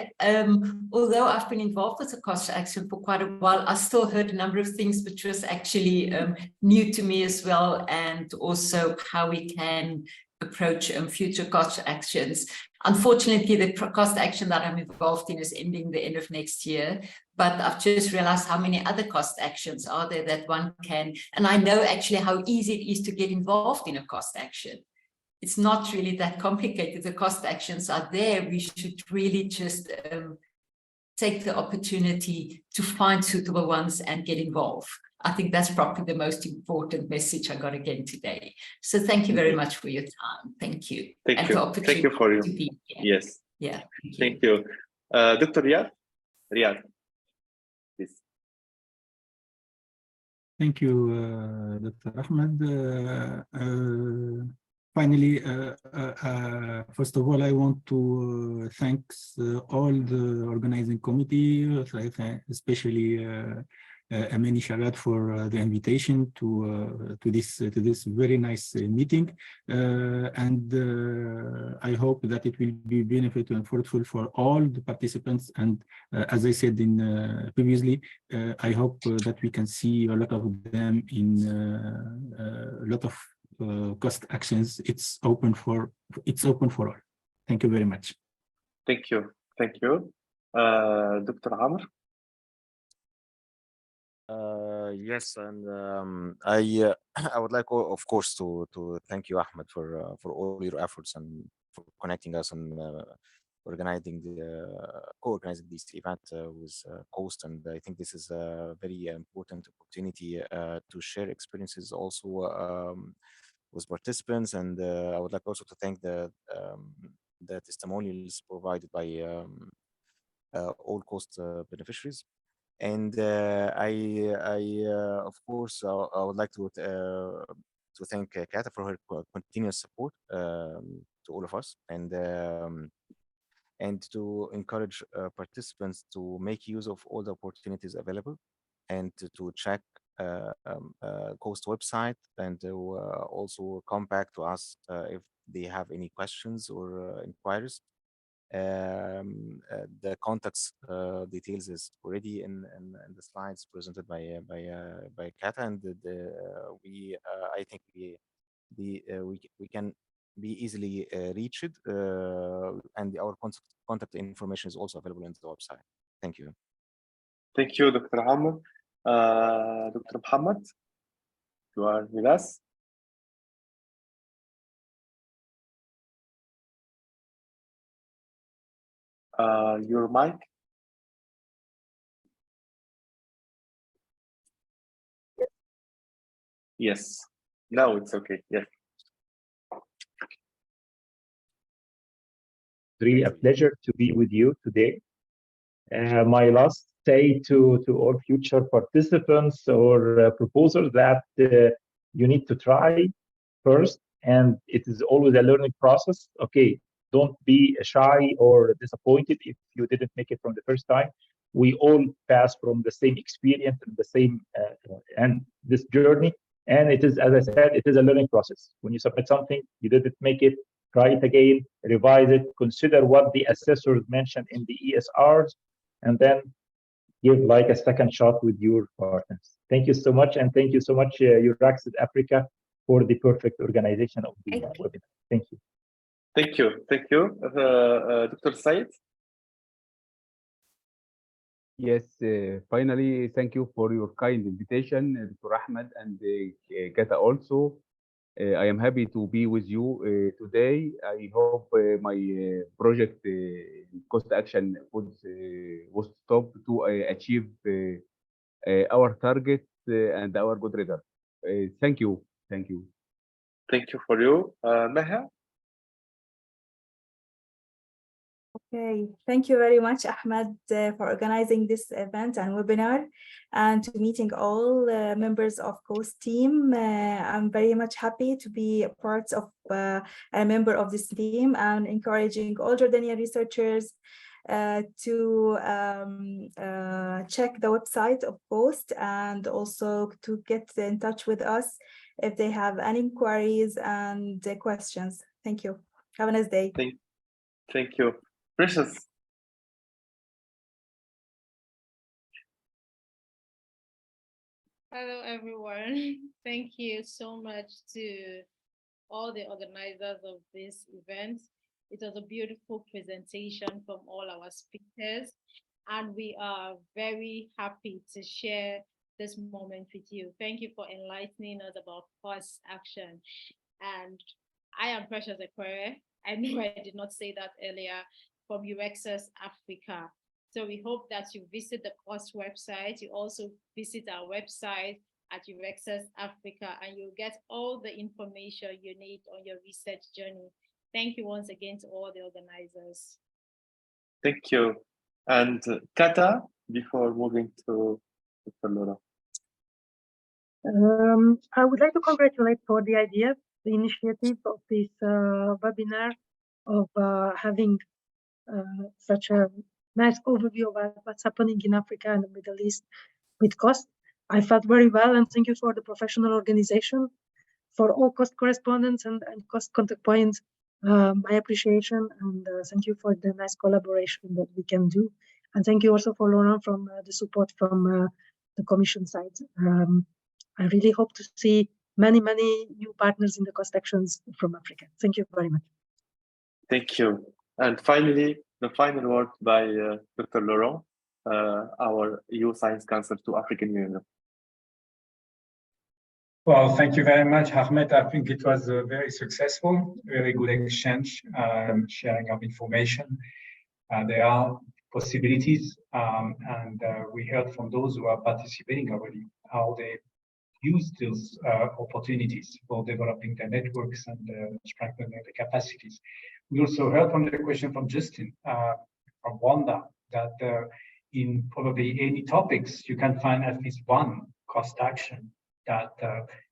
Although I've been involved with the cost action for quite a while, I still heard a number of things which was actually new to me as well, and also how we can approach future cost actions. Unfortunately, the cost action that I'm involved in is ending the end of next year, but I've just realized how many other cost actions are there that one can, and I know actually how easy it is to get involved in a cost action. It's not really that complicated. The cost actions are there. We should really just take the opportunity to find suitable ones and get involved. I think that's probably the most important message I got again today. So thank you very much for your time. Thank you. Thank you. Thank you for you. To be here. Yes. Yeah. Thank you. Dr. Riyad, please. Thank you, Dr. Ahmed. Finally, first of all, I want to thank all the organizing committee, especially Ameni Sharad for the invitation to this very nice meeting, and I hope that it will be beneficial and fruitful for all the participants. And as I said in previously, I hope that we can see a lot of them in a lot of cost actions. It's open for all. Thank you very much. Thank you. Thank you. Dr. Amr. Yes, and I would like, of course, to thank you, Ahmed, for all your efforts and for connecting us and co-organizing this event with COAST. And I think this is a very important opportunity to share experiences also with participants. And I would like also to thank the testimonials provided by all COAST beneficiaries. And of course, I would like to thank Kata for her continuous support to all of us, and to encourage participants to make use of all the opportunities available, and to check COAST website, and to also come back to us if they have any questions or inquiries. The contacts details is already in the slides presented by Kata, and I think we can be easily reached, and our contact information is also available on the website. Thank you. Thank you, Dr. Amr. Dr. Muhammad, you are with us. your mic. Yes, now it's okay. Yes. Really a pleasure to be with you today. My last say to all future participants or proposers that you need to try first, and it is always a learning process. Okay, don't be shy or disappointed if you didn't make it from the first time. We all pass from the same experience and the same and this journey. And it is, as I said, it is a learning process. When you submit something, you didn't make it, try it again, revise it, consider what the assessors mentioned in the ESRs, and then give like a second shot with your partners. Thank you so much, and thank you so much, EURAXESS Africa, for the perfect organization of the webinar. Thank you. Thank you. Thank you. Dr. Said? Yes, finally, thank you for your kind invitation, Dr. Ahmed and Kata also. I am happy to be with you today. I hope my project cost action was stopped to achieve our target and our good result. Thank you. Thank you. Thank you for you. Meha? Okay, thank you very much, Ahmed, for organizing this event and webinar, and to meeting all members of COAST team. I'm very much happy to be a part of a member of this team, and encouraging all Jordanian researchers to check the website of COAST, and also to get in touch with us if they have any inquiries and questions. Thank you. Have a nice day. Thank you. Precious. Hello, everyone. Thank you so much to all the organizers of this event. It was a beautiful presentation from all our speakers, and we are very happy to share this moment with you. Thank you for enlightening us about cost action. And I am Precious Ekwere. I know I did not say that earlier, from EURAXESS Africa. So we hope that you visit the COAST website. You also visit our website at EURAXESS Africa, and you'll get all the information you need on your research journey. Thank you once again to all the organizers. Thank you. And Kata, before moving to Dr. Laura. I would like to congratulate for the idea, the initiative of this webinar, of having such a nice overview about what's happening in Africa and the Middle East with cost. I felt very well, and thank you for the professional organization, for all cost correspondents and cost contact points. My appreciation, and thank you for the nice collaboration that we can do. And thank you also for Laurent from the support from the Commission side. I really hope to see many new partners in the cost actions from Africa. Thank you very much. Thank you. And finally, the final word by Dr. Laurent, our EU Science Council to African Union. Well, thank you very much, Ahmed. I think it was very successful, very good exchange, sharing of information. There are possibilities, and we heard from those who are participating already how they use those opportunities for developing their networks and strengthening the capacities. We also heard from the question from Justin from Wanda that in probably any topics, you can find at least one cost action that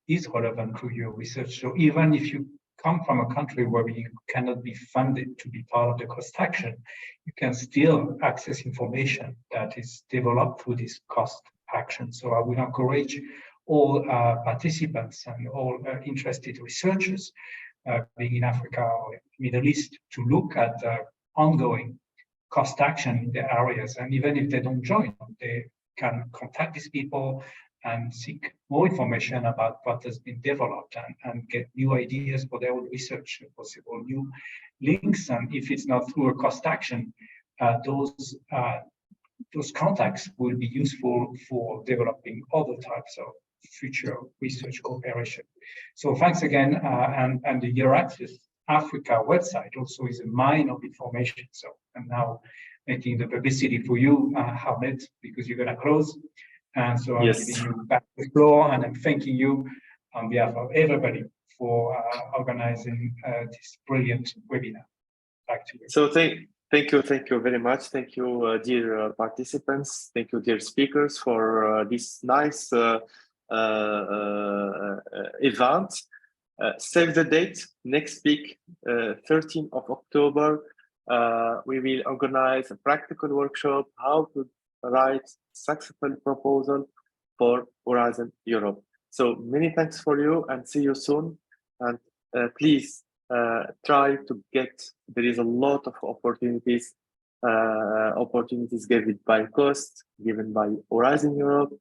is relevant to your research. So even if you come from a country where you cannot be funded to be part of the cost action, you can still access information that is developed through this cost action. So I would encourage all participants and all interested researchers being in Africa or Middle East to look at ongoing cost action in their areas. And even if they don't join, they can contact these people and seek more information about what has been developed and get new ideas for their own research, possible new links. And if it's not through a cost action, those contacts will be useful for developing other types of future research cooperation. So thanks again, and the EURAXESS Africa website also is a mine of information. So, and now making the publicity for you, Ahmed, because you're going to close. And so I'm giving you back the floor, and I'm thanking you on behalf of everybody for organizing this brilliant webinar. Back to you. So thank you very much. Thank you, dear participants. Thank you, dear speakers, for this nice event. Save the date. Next week, 13th of October, we will organize a practical workshop how to write successful proposal for Horizon Europe. So many thanks for you, and see you soon. And please try to get. There is a lot of opportunities given by cost, given by Horizon Europe,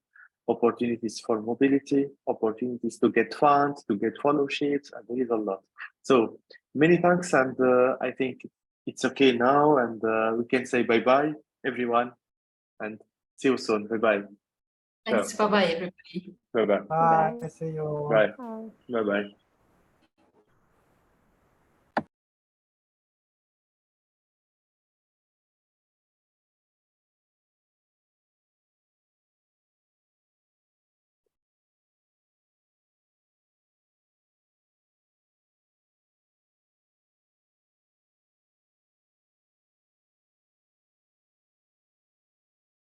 opportunities for mobility, opportunities to get funds, to get fellowships, and there is a lot. So many thanks, and I think it's okay now, and we can say bye-bye, everyone, and see you soon. Bye-bye. Thanks. Bye-bye, everybody. Bye-bye. Bye. See you. Bye. Bye-bye.